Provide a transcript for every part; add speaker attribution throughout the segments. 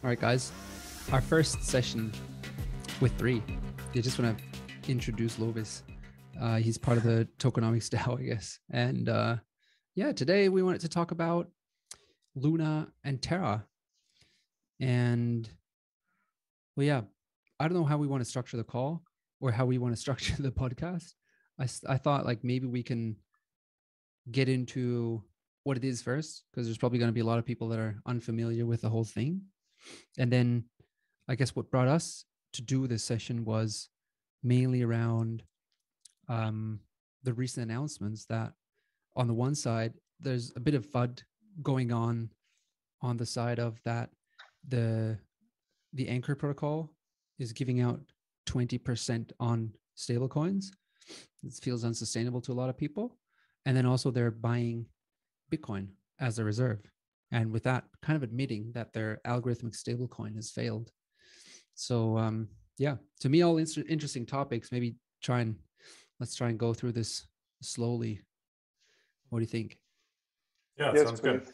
Speaker 1: All right, guys, our first session with three. I just want to introduce Lovis. He's part of the Tokenomics DAO, I guess. And yeah, today we wanted to talk about Luna and Terra. And well, yeah, I don't know how we want to structure the call or how we want to structure the podcast. I thought like maybe we can get into what it is first, because there's probably going to be a lot of people that are unfamiliar with the whole thing. And then I guess what brought us to do this session was mainly around the recent announcements that on the one side, there's a bit of FUD going on the side of that the Anchor protocol is giving out 20% on stablecoins. It feels unsustainable to a lot of people. And then also they're buying Bitcoin as a reserve. And with that, kind of admitting that their algorithmic stablecoin has failed. So yeah, to me, all interesting topics. Maybe let's try and go through this slowly. What do you think?
Speaker 2: Yeah, yes, sounds good.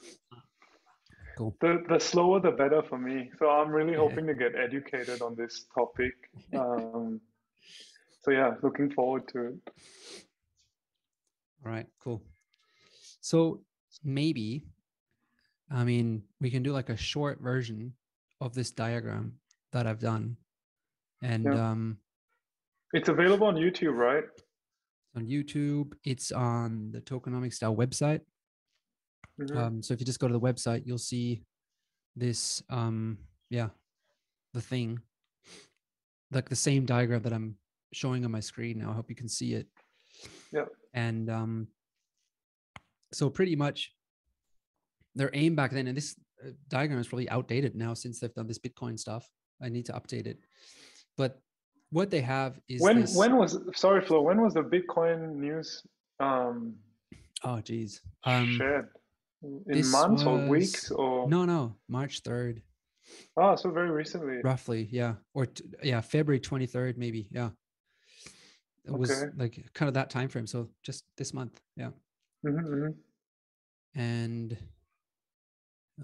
Speaker 1: Cool.
Speaker 2: The slower, the better for me. So I'm really hoping to get educated on this topic. So yeah, looking forward to it.
Speaker 1: All right, cool. So maybe, I mean, we can do like a short version of this diagram that I've done. And
Speaker 2: it's available on YouTube, right?
Speaker 1: On YouTube, it's on the Tokenomics DAO website. Mm-hmm. So if you just go to the website, you'll see this, the thing, like the same diagram that I'm showing on my screen now. I hope you can see it.
Speaker 2: Yeah.
Speaker 1: And so pretty much their aim back then, and this diagram is probably outdated now since they've done this Bitcoin stuff. I need to update it. But what they have is
Speaker 2: when was the Bitcoin news
Speaker 1: oh geez
Speaker 2: shared? In months or weeks or
Speaker 1: no March 3rd.
Speaker 2: Oh, so very recently.
Speaker 1: Roughly, yeah. Or February 23rd, maybe. Yeah. It was like kind of that time frame. So just this month. Yeah.
Speaker 2: Mm-hmm.
Speaker 1: And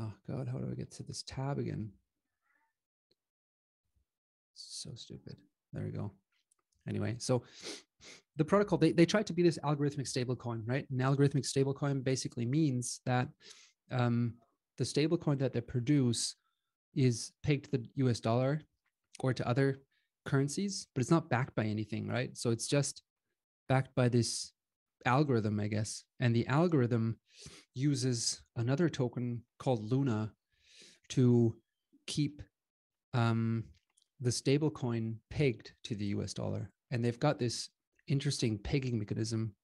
Speaker 1: oh God, how do I get to this tab again? So stupid. There we go. Anyway, so the protocol, they tried to be this algorithmic stablecoin, right? An algorithmic stablecoin basically means that the stablecoin that they produce is pegged to the US dollar or to other currencies, but it's not backed by anything, right? So it's just backed by this algorithm, I guess. And the algorithm uses another token called Luna to keep the stablecoin pegged to the US dollar. And they've got this interesting pegging mechanism.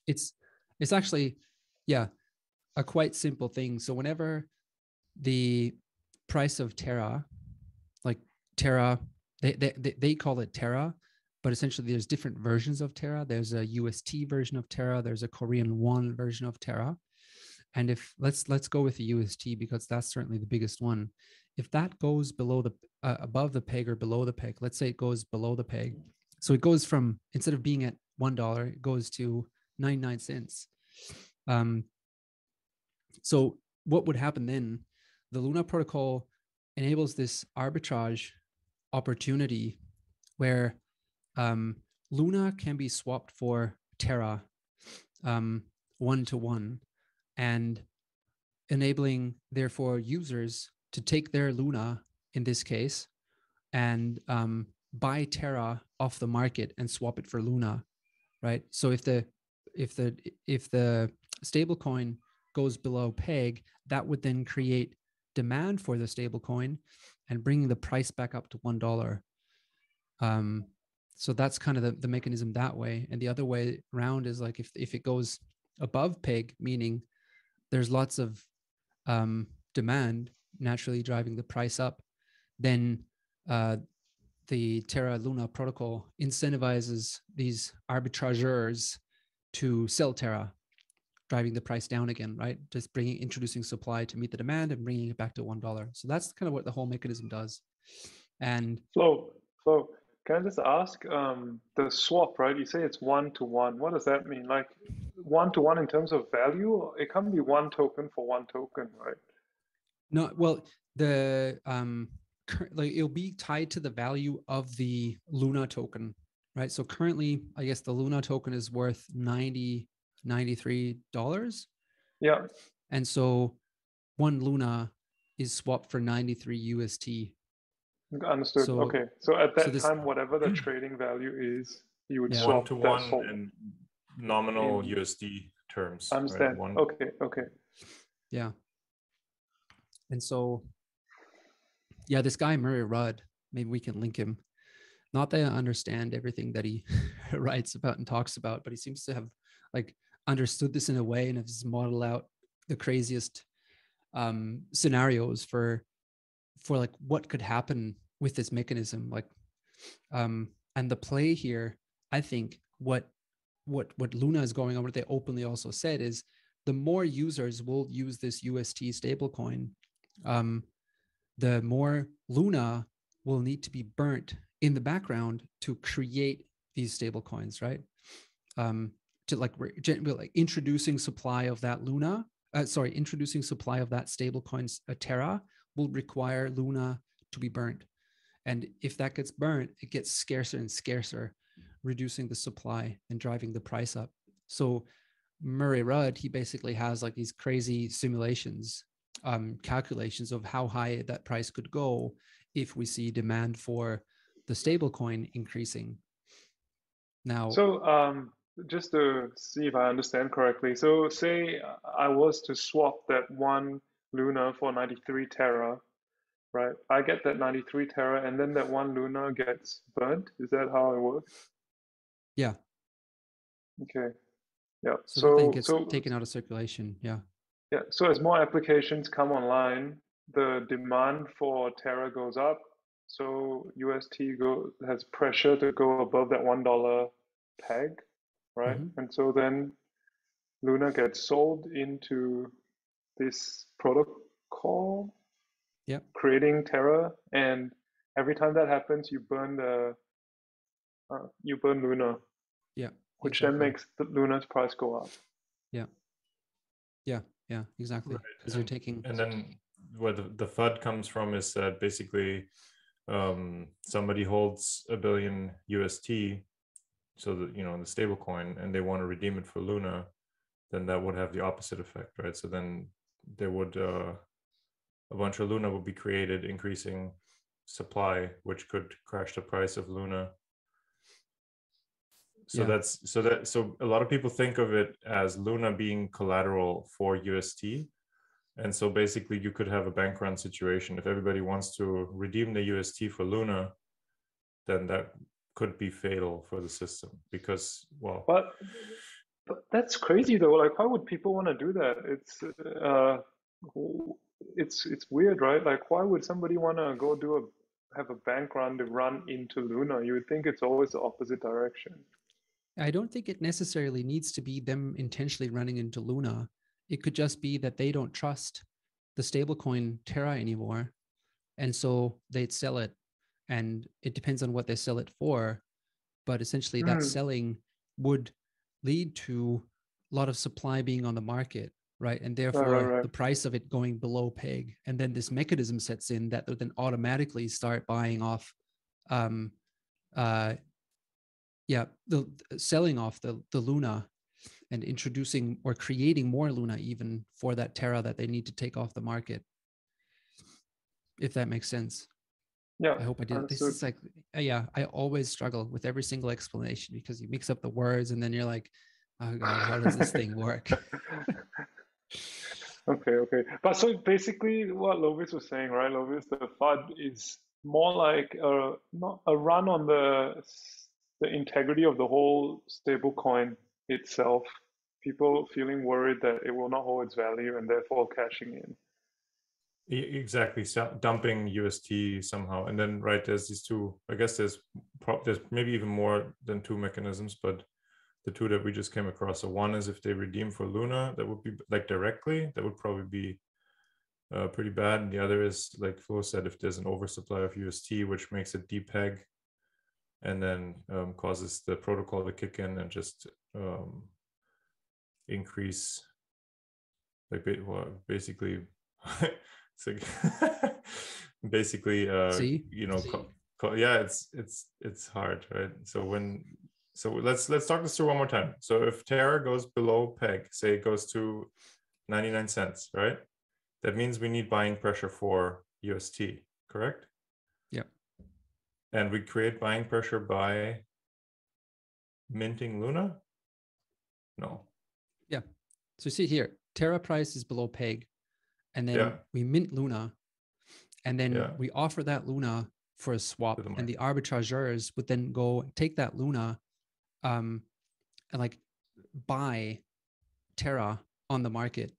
Speaker 1: It's actually, a quite simple thing. So whenever the price of Terra, like Terra, they call it Terra, but essentially there's different versions of Terra. There's a UST version of Terra. There's a Korean won version of Terra. And if let's go with the UST because that's certainly the biggest one. If that goes below the above the peg or below the peg, let's say it goes below the peg. So it goes from, instead of being at $1, it goes to 99 cents. So what would happen then? The Luna protocol enables this arbitrage opportunity where Luna can be swapped for Terra 1-to-1, and enabling therefore users to take their Luna in this case and buy Terra off the market and swap it for Luna, right? So if the stablecoin goes below peg, that would then create demand for the stablecoin and bringing the price back up to $1. So that's kind of the mechanism that way. And the other way around is like if it goes above peg, meaning there's lots of demand naturally driving the price up, then the Terra Luna protocol incentivizes these arbitrageurs to sell Terra, driving the price down again, right? Just introducing supply to meet the demand and bringing it back to $1. So that's kind of what the whole mechanism does. And
Speaker 2: Flo, can I just ask, the swap, right? You say it's 1-to-1. What does that mean? Like 1-to-1 in terms of value? It can't be one token for one token, right?
Speaker 1: No, well, the like it'll be tied to the value of the Luna token, right? So currently, I guess the Luna token is worth $93.
Speaker 2: Yeah,
Speaker 1: And so one Luna is swapped for 93 UST.
Speaker 2: understood.
Speaker 1: So
Speaker 2: Okay, so at
Speaker 1: so
Speaker 2: that
Speaker 1: this
Speaker 2: time, whatever the trading value is, you would
Speaker 1: yeah.
Speaker 3: One to
Speaker 2: swap that
Speaker 3: one
Speaker 2: SOL
Speaker 3: and nominal
Speaker 2: in.
Speaker 3: USD terms, right?
Speaker 2: Understand.
Speaker 3: One.
Speaker 2: Okay, okay.
Speaker 1: Yeah. And so yeah, this guy Murray Rudd, maybe we can link him. Not that I understand everything that he writes about and talks about, but he seems to have like understood this in a way and has modeled out the craziest scenarios for like what could happen with this mechanism. Like, and the play here, I think what Luna is going on, what they openly also said is the more users will use this UST stablecoin, the more Luna will need to be burnt in the background to create these stable coins, right? To like introducing supply of that Luna, introducing supply of that stable coins, Terra, will require Luna to be burnt. And if that gets burnt, it gets scarcer and scarcer, reducing the supply and driving the price up. So Murray Rudd, he basically has like these crazy simulations, calculations of how high that price could go if we see demand for the stablecoin increasing. Now,
Speaker 2: so just to see if I understand correctly, so say I was to swap that one Luna for 93 Terra, right? I get that 93 Terra, and then that one Luna gets burnt. Is that how it works?
Speaker 1: yeah.
Speaker 2: Okay. Yeah.
Speaker 1: So that thing
Speaker 2: So
Speaker 1: gets taken out of circulation. Yeah.
Speaker 2: yeah. So as more applications come online, the demand for Terra goes up. So UST has pressure to go above that $1 peg, right?
Speaker 1: Mm-hmm.
Speaker 2: And so then Luna gets sold into this protocol,
Speaker 1: Yeah.
Speaker 2: creating Terra, and every time that happens, you burn Luna,
Speaker 1: Yeah.
Speaker 2: which
Speaker 1: Exactly.
Speaker 2: then makes the Luna's price go up.
Speaker 1: Yeah. Yeah. Yeah. Exactly. Because you're taking.
Speaker 3: And then where the FUD comes from is that basically somebody holds $1 billion UST, so that, you know, the stable coin, and they want to redeem it for Luna, then that would have the opposite effect, right? So then there would a bunch of Luna would be created, increasing supply, which could crash the price of Luna. So
Speaker 1: Yeah.
Speaker 3: so a lot of people think of it as Luna being collateral for UST. And so basically you could have a bank run situation. If everybody wants to redeem the UST for Luna, then that could be fatal for the system because, well.
Speaker 2: But that's crazy though. Like, why would people want to do that? It's weird, right? Like, why would somebody want to go have a bank run to run into Luna? You would think it's always the opposite direction.
Speaker 1: I don't think it necessarily needs to be them intentionally running into Luna. It could just be that they don't trust the stablecoin Terra anymore. And so they'd sell it. And it depends on what they sell it for. But essentially, that selling would lead to a lot of supply being on the market, right? And therefore,
Speaker 2: Right.
Speaker 1: the price of it going below peg. And then this mechanism sets in that would then automatically start buying off the selling off the Luna and introducing or creating more Luna even for that Terra that they need to take off the market. If that makes sense.
Speaker 2: Yeah.
Speaker 1: I hope I did.
Speaker 2: Understood.
Speaker 1: This is like, yeah, I always struggle with every single explanation because you mix up the words and then you're like, oh God, how does this thing work?
Speaker 2: Okay. But so basically what Lovis was saying, right? Lovis, the FUD is more like not a run on the integrity of the whole stablecoin itself. People feeling worried that it will not hold its value and therefore cashing in.
Speaker 3: Exactly, so dumping UST somehow, and then right, there's these two. I guess there's maybe even more than two mechanisms, but the two that we just came across. So one is if they redeem for Luna, that would be like directly, that would probably be pretty bad. And the other is, like Flo said, if there's an oversupply of UST, which makes it depeg, and then causes the protocol to kick in and just increase, like basically So basically,
Speaker 1: See?
Speaker 3: you know, yeah, it's hard, right? So let's talk this through one more time. So if Terra goes below peg, say it goes to 99 cents, right? That means we need buying pressure for UST, correct?
Speaker 1: Yep.
Speaker 3: And we create buying pressure by minting Luna? No.
Speaker 1: Yeah. So see here, Terra price is below peg, and then we mint Luna, and then we offer that Luna for a swap, and the arbitrageurs would then go take that Luna and like buy Terra on the market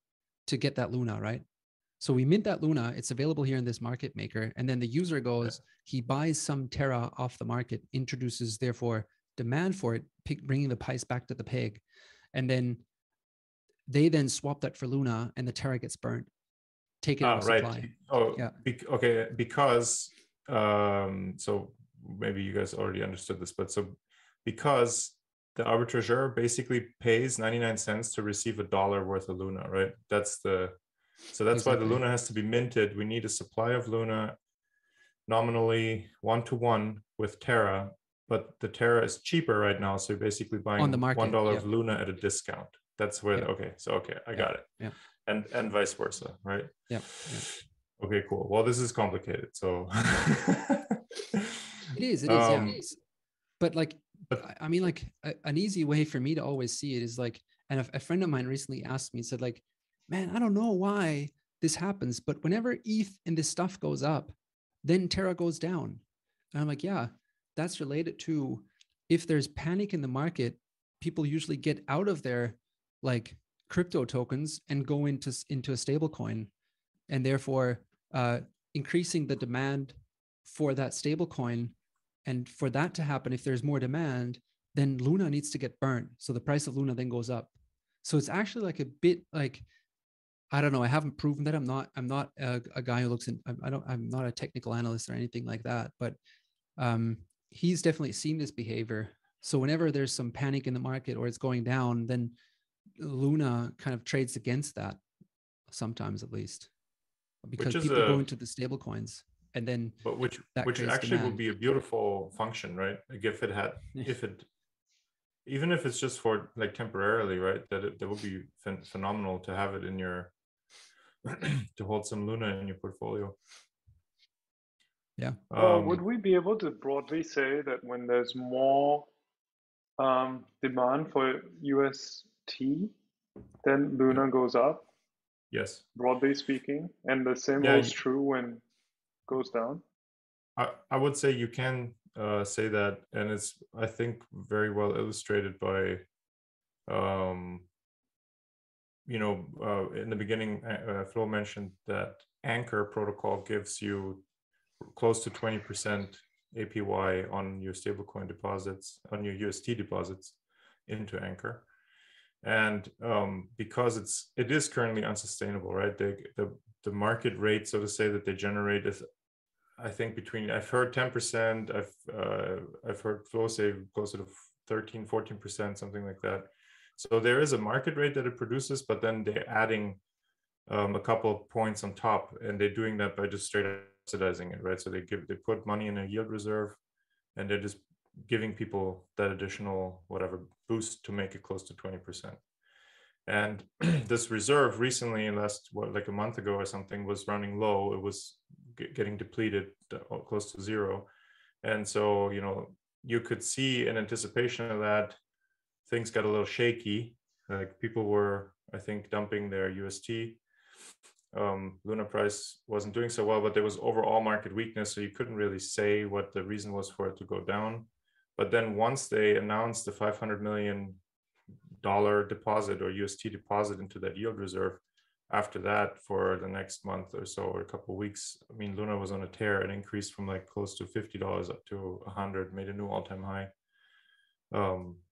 Speaker 1: to get that Luna, right? So we mint that Luna, it's available here in this market maker, and then the user goes, he buys some Terra off the market, introduces therefore demand for it, bringing the price back to the peg, and then they then swap that for Luna, and the Terra gets burnt, taken out of supply.
Speaker 3: Oh, yeah. Okay, because so maybe you guys already understood this, but so because the arbitrageur basically pays 99 cents to receive $1 worth of Luna, right? That's why the Luna has to be minted. We need a supply of Luna nominally 1-to-1 with Terra, but the Terra is cheaper right now. So you're basically buying
Speaker 1: on the market,
Speaker 3: $1 of Luna at a discount. That's where, I got it.
Speaker 1: Yeah.
Speaker 3: And vice versa, right?
Speaker 1: Yeah.
Speaker 3: Okay, cool. Well, this is complicated. So
Speaker 1: it is, yeah. But like, I mean, like an easy way for me to always see it is like, and a friend of mine recently asked me, said like, man, I don't know why this happens, but whenever ETH and this stuff goes up, then Terra goes down. And I'm like, yeah, that's related to if there's panic in the market, people usually get out of their like crypto tokens and go into a stable coin, and therefore increasing the demand for that stable coin. And for that to happen, if there's more demand, then Luna needs to get burnt. So the price of Luna then goes up. So it's actually like a bit like, I don't know. I haven't proven that. I'm not a guy who looks in. I'm not a technical analyst or anything like that. But he's definitely seen this behavior. So whenever there's some panic in the market or it's going down, then Luna kind of trades against that. Sometimes, at least, because people go into the stable coins, and then
Speaker 3: which actually would be a beautiful function, right? Like even if it's just for like temporarily, right? That would be phenomenal to have it in your to hold some Luna in your portfolio.
Speaker 1: Yeah.
Speaker 2: Would we be able to broadly say that when there's more demand for UST, then Luna goes up?
Speaker 3: Yes.
Speaker 2: Broadly speaking, and the same holds true when it goes down?
Speaker 3: I would say you can say that, and it's, I think, very well illustrated by in the beginning, Flo mentioned that Anchor protocol gives you close to 20% APY on your stablecoin deposits, on your UST deposits into Anchor. And because it is currently unsustainable, right? The market rate, so to say, that they generate is, I think, I've heard 10%, I've heard Flo say closer to 13, 14%, something like that. So there is a market rate that it produces, but then they're adding a couple of points on top, and they're doing that by just straight up subsidizing it, right? So they put money in a yield reserve, and they're just giving people that additional whatever boost to make it close to 20%. And this reserve recently, like a month ago or something, was running low. It was getting depleted close to zero. And so, you could see in anticipation of that, things got a little shaky. Like people were, I think, dumping their UST. Luna price wasn't doing so well, but there was overall market weakness. So you couldn't really say what the reason was for it to go down. But then once they announced the $500 million deposit or UST deposit into that yield reserve, after that, for the next month or so, or a couple of weeks, I mean, Luna was on a tear and increased from like close to $50 up to $100, made a new all-time high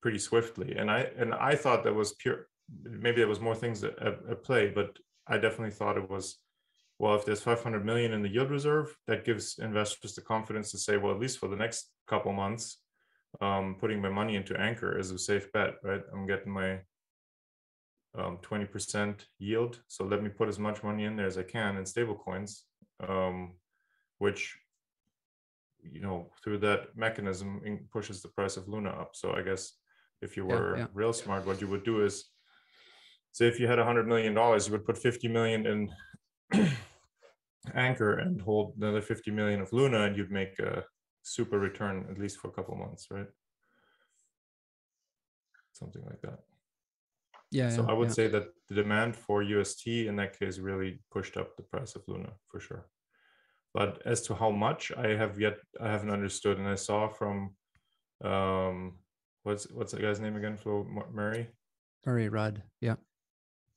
Speaker 3: pretty swiftly. And I thought that was pure, maybe there was more things at play, but I definitely thought it was, well, if there's 500 million in the yield reserve, that gives investors the confidence to say, well, at least for the next couple months, putting my money into Anchor is a safe bet, right? I'm getting my 20% yield. So let me put as much money in there as I can in stable coins, which, through that mechanism pushes the price of Luna up. So I guess if you were real smart, what you would do is, say if you had $100 million, you would put 50 million in Anchor and hold another 50 million of Luna, and you'd make a super return, at least for a couple months, right? Something like that. So I would say that the demand for UST in that case really pushed up the price of Luna for sure. But as to how much, I haven't understood. And I saw from what's the guy's name again? Flo Murray
Speaker 1: Rudd. Yeah.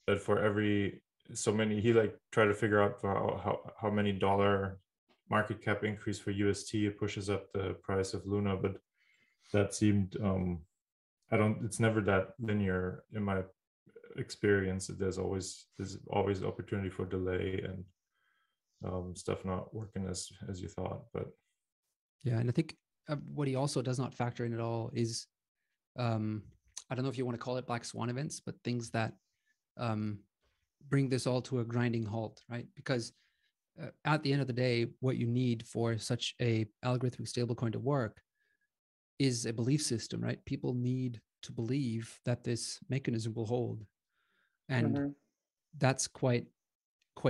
Speaker 3: That for every so many, he tried to figure out how many dollar market cap increase for UST it pushes up the price of Luna, but that seemed it's never that linear in my experience. There's always opportunity for delay and stuff not working as you thought. But
Speaker 1: yeah, and I think what he also does not factor in at all is I don't know if you want to call it black swan events, but things that bring this all to a grinding halt, right? Because at the end of the day, what you need for such a algorithmic stablecoin to work is a belief system, right? People need to believe that this mechanism will hold. And that's quite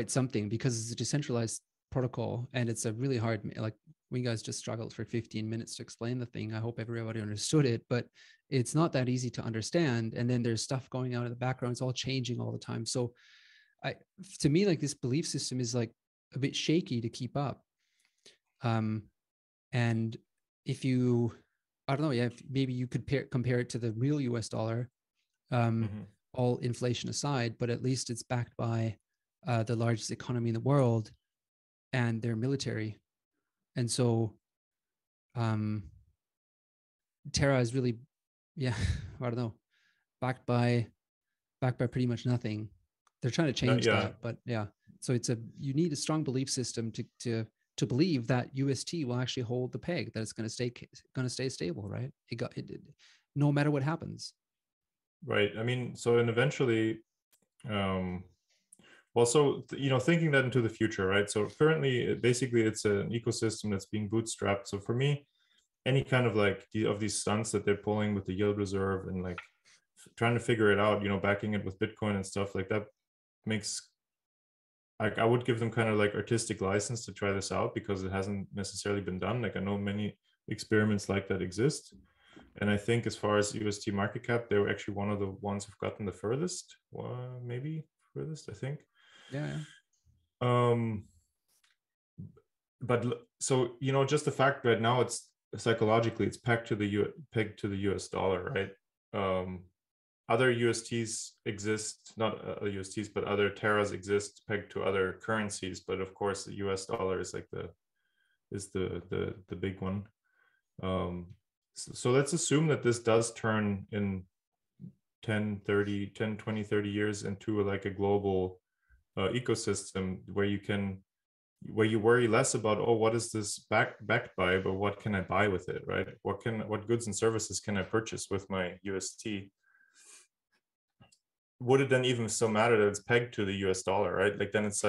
Speaker 1: something, because it's a decentralized protocol and it's a really hard, we guys just struggled for 15 minutes to explain the thing. I hope everybody understood it, but it's not that easy to understand. And then there's stuff going on in the background. It's all changing all the time. So to me, this belief system is a bit shaky to keep up. And if you, I don't know, maybe you could compare it to the real US dollar, all inflation aside, but at least it's backed by the largest economy in the world and their military. And so Terra is really, I don't know, backed by pretty much nothing. They're trying to change that, but so you need a strong belief system to believe that UST will actually hold the peg, that it's going to stay stable, right? No matter what happens.
Speaker 3: Right. I mean, so and eventually, thinking that into the future, right? So currently, basically, it's an ecosystem that's being bootstrapped. So for me, any kind of of these stunts that they're pulling with the yield reserve and trying to figure it out, backing it with Bitcoin and stuff like that makes, I would give them kind of artistic license to try this out, because it hasn't necessarily been done. I know many experiments like that exist. And I think as far as UST market cap, they were actually one of the ones who've gotten the furthest, maybe furthest, I think.
Speaker 1: Yeah.
Speaker 3: But so, just the fact right now, it's psychologically, it's pegged to the US dollar, right? Other USTs exist, not USTs, but other Terras exist pegged to other currencies. But of course, the US dollar is the big one. So let's assume that this does turn in 10, 20, 30 years into a global ecosystem where you worry less about, what is this backed by, but what can I buy with it, right? What goods and services can I purchase with my UST? Would it then even still matter that it's pegged to the US dollar, right? Then it's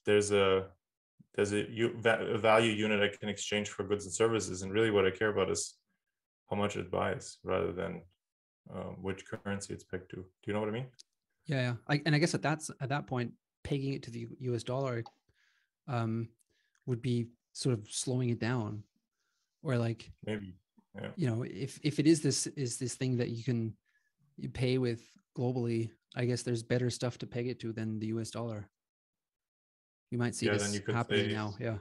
Speaker 3: there's a value unit I can exchange for goods and services, and really what I care about is how much it buys, rather than which currency it's pegged to. Do you know what I mean?
Speaker 1: Yeah. And I guess at that point, pegging it to the US dollar would be sort of slowing it down, or
Speaker 3: maybe,
Speaker 1: if it is this thing that you pay with globally, I guess there's better stuff to peg it to than the US dollar. You might see this happening now. Yeah.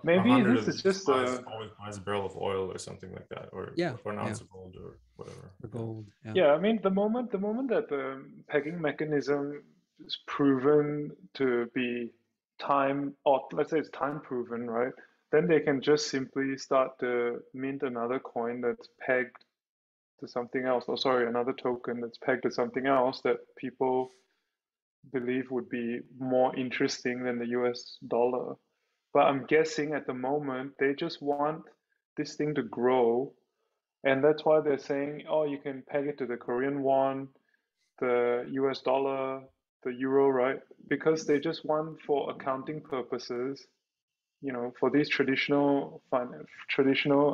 Speaker 2: Maybe this is just
Speaker 3: always buys a barrel of oil or something like that, or an ounce of gold or whatever.
Speaker 1: Or gold.
Speaker 2: Yeah. I mean, the moment that the pegging mechanism is proven to be let's say it's time proven, right? Then they can just simply start to mint another coin that's pegged to something else, another token that's pegged to something else that people believe would be more interesting than the US dollar. But I'm guessing at the moment they just want this thing to grow, and that's why they're saying, you can peg it to the Korean won, the US dollar, the euro, right? Because they just want, for accounting purposes, for these traditional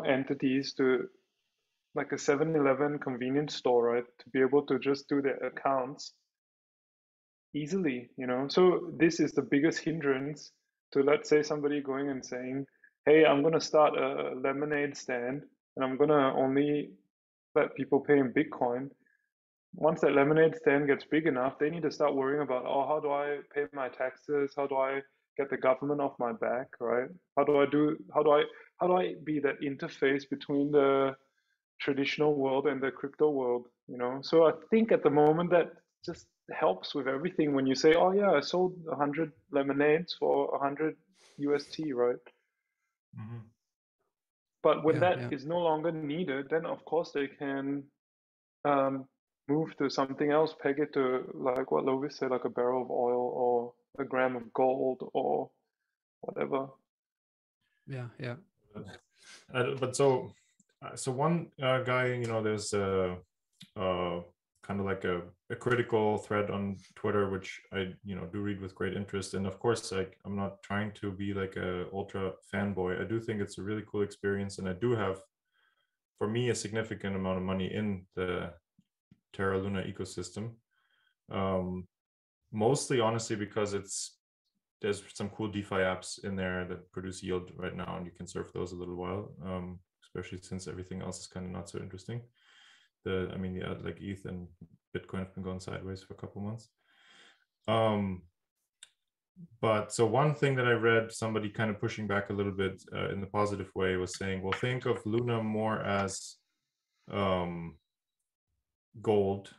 Speaker 2: entities to, like a 7-Eleven convenience store, right, to be able to just do their accounts easily, So this is the biggest hindrance to, let's say, somebody going and saying, hey, I'm going to start a lemonade stand and I'm going to only let people pay in Bitcoin. Once that lemonade stand gets big enough, they need to start worrying about, oh, how do I pay my taxes? How do I get the government off my back, right? How do I be that interface between the traditional world and the crypto world, So I think at the moment that just helps with everything when you say, oh yeah, I sold 100 lemonades for 100 UST, right?
Speaker 3: Mm-hmm.
Speaker 2: But when that is no longer needed, then of course they can move to something else, peg it to, like what Lovis said, like a barrel of oil or a gram of gold or whatever.
Speaker 1: Yeah.
Speaker 3: But so one guy, there's kind of like a critical thread on Twitter, which I do read with great interest. And of course, I'm not trying to be like a ultra fanboy. I do think it's a really cool experience, and I do have, for me, a significant amount of money in the Terra Luna ecosystem. Mostly, honestly, because there's some cool DeFi apps in there that produce yield right now, and you can surf those a little while, especially since everything else is kind of not so interesting. Like ETH and Bitcoin have been going sideways for a couple months. But so one thing that I read, somebody kind of pushing back a little bit in the positive way, was saying, well, think of Luna more as gold,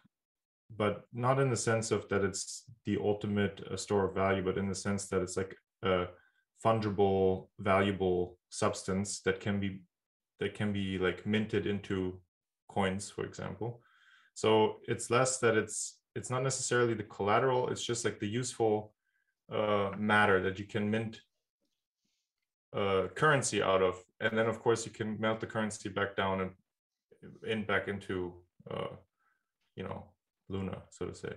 Speaker 3: but not in the sense of that it's the ultimate store of value, but in the sense that it's like a fungible, valuable substance that can be like minted into coins, for example. So it's less that it's not necessarily the collateral, it's just like the useful matter that you can mint currency out of, and then of course you can melt the currency back down and back into Luna, so to say.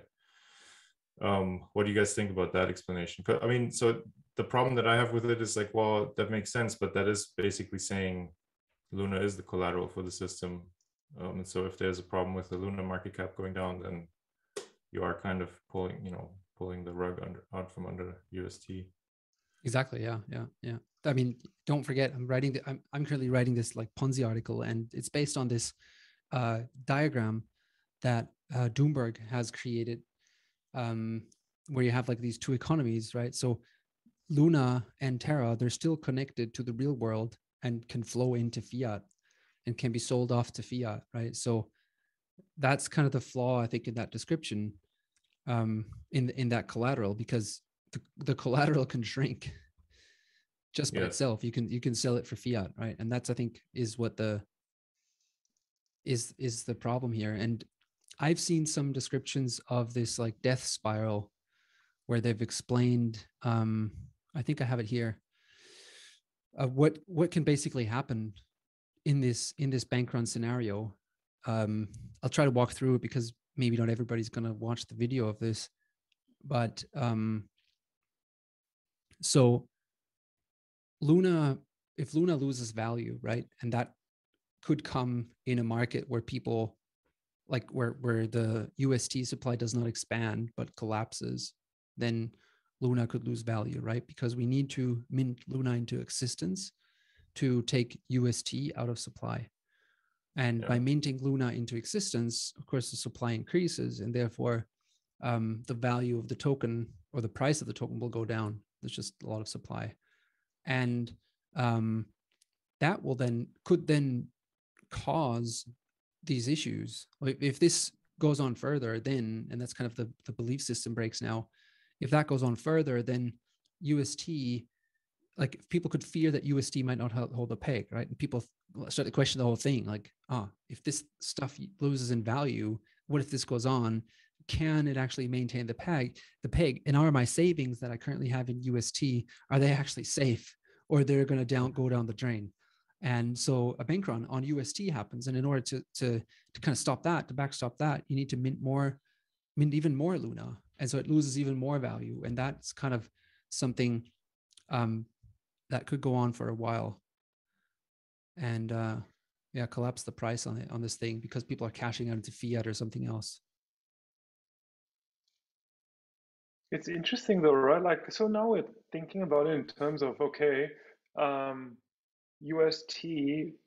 Speaker 3: What do you guys think about that explanation? So the problem that I have with it is like, well, that makes sense, but that is basically saying Luna is the collateral for the system. And so if there's a problem with the Luna market cap going down, then you are kind of pulling the rug out from under UST.
Speaker 1: Exactly. Yeah. I mean, don't forget, I'm currently writing this like Ponzi article, and it's based on this diagram that Doomberg has created, where you have like these two economies, right? So Luna and Terra, they're still connected to the real world and can flow into fiat and can be sold off to fiat, right? So that's kind of the flaw, I think, in that description, in that collateral, because the collateral can shrink just by itself. You can sell it for fiat, right? And that's, I think, is what is the problem here. And I've seen some descriptions of this like death spiral where they've explained, I think I have it here, what can basically happen in this bank run scenario. I'll try to walk through it because maybe not everybody's going to watch the video of this, but so if Luna loses value, right, and that could come in a market where people like where the UST supply does not expand but collapses, then Luna could lose value, right? Because we need to mint Luna into existence to take UST out of supply. And by minting Luna into existence, of course, the supply increases, and therefore the value of the token or the price of the token will go down. There's just a lot of supply. And that could then cause these issues. If this goes on further, then, and that's kind of the belief system breaks now, if that goes on further, then UST, like people could fear that UST might not hold a peg, right? And people start to question the whole thing, like, if this stuff loses in value, what if this goes on? Can it actually maintain the peg? And are my savings that I currently have in UST, are they actually safe, or they're going to go down the drain? And so a bank run on UST happens, and in order to kind of stop that, to backstop that, you need to mint more mint even more Luna, and so it loses even more value, and that's kind of something that could go on for a while, and collapse the price on this thing because people are cashing out into fiat or something else.
Speaker 2: It's interesting though, right? Like, so now we're thinking about it in terms of, okay, UST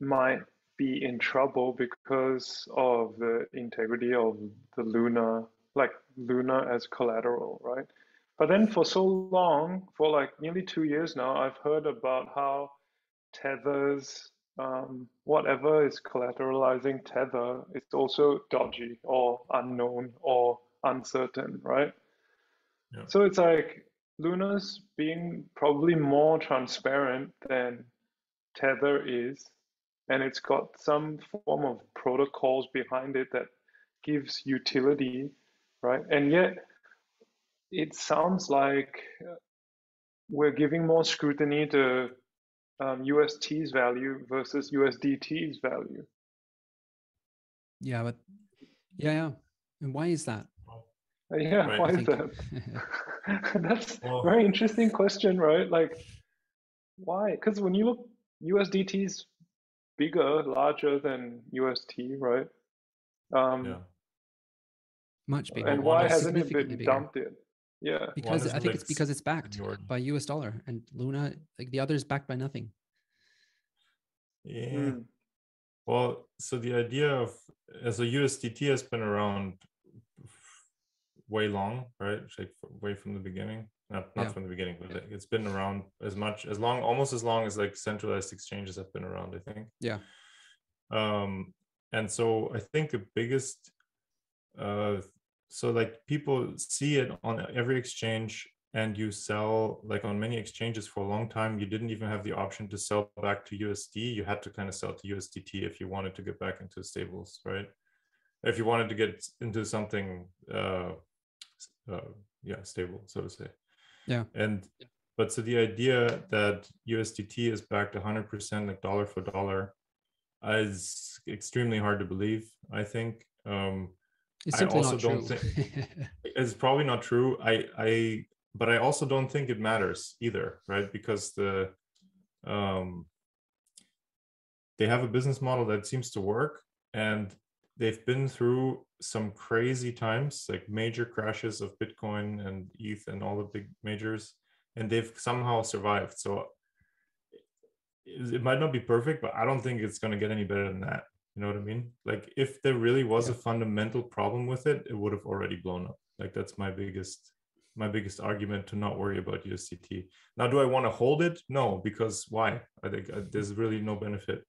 Speaker 2: might be in trouble because of the integrity of the Luna, like Luna as collateral, right? But then for so long, for like nearly 2 years now, I've heard about how Tether's, whatever is collateralizing Tether, it's also dodgy or unknown or uncertain, right?
Speaker 3: Yeah.
Speaker 2: So it's like Luna's being probably more transparent than Tether is, and it's got some form of protocols behind it that gives utility, right? And yet it sounds like we're giving more scrutiny to UST's value versus USDT's value.
Speaker 1: Yeah, but yeah. And why is that?
Speaker 2: Yeah,
Speaker 3: Right.
Speaker 2: why is that? That's a very interesting question, right? Like, why? Because when you look, USDT's bigger, larger than UST, right?
Speaker 3: Yeah.
Speaker 1: Much bigger.
Speaker 2: And why hasn't it
Speaker 1: Significantly
Speaker 2: been
Speaker 1: bigger.
Speaker 2: dumped yet? Yeah.
Speaker 1: Because I think
Speaker 3: like
Speaker 1: it's because it's backed
Speaker 3: seniority.
Speaker 1: by US dollar, and Luna, like the other, is backed by nothing.
Speaker 3: Yeah. Well, so the idea of, as a USDT has been around way long, right? Like way from the beginning. Not from the beginning, but like it's been around almost as long as like centralized exchanges have been around, I think.
Speaker 1: Yeah.
Speaker 3: And so I think the biggest, so like people see it on every exchange, and you sell, like on many exchanges for a long time, you didn't even have the option to sell back to USD. You had to kind of sell to USDT if you wanted to get back into stables, right? If you wanted to get into something, stable, so to say.
Speaker 1: Yeah.
Speaker 3: But so the idea that USDT is backed 100% like dollar for dollar is extremely hard to believe, I think.
Speaker 1: It's simply
Speaker 3: I also
Speaker 1: not
Speaker 3: don't
Speaker 1: true.
Speaker 3: think it's probably not true. But I also don't think it matters either, right? Because they have a business model that seems to work, and they've been through some crazy times, like major crashes of Bitcoin and ETH and all the big majors, and they've somehow survived. So it might not be perfect, but I don't think it's going to get any better than that. You know what I mean? Like if there really was a fundamental problem with it, it would have already blown up. Like that's my biggest argument to not worry about USDT. Now, do I want to hold it? No, because why? I think there's really no benefit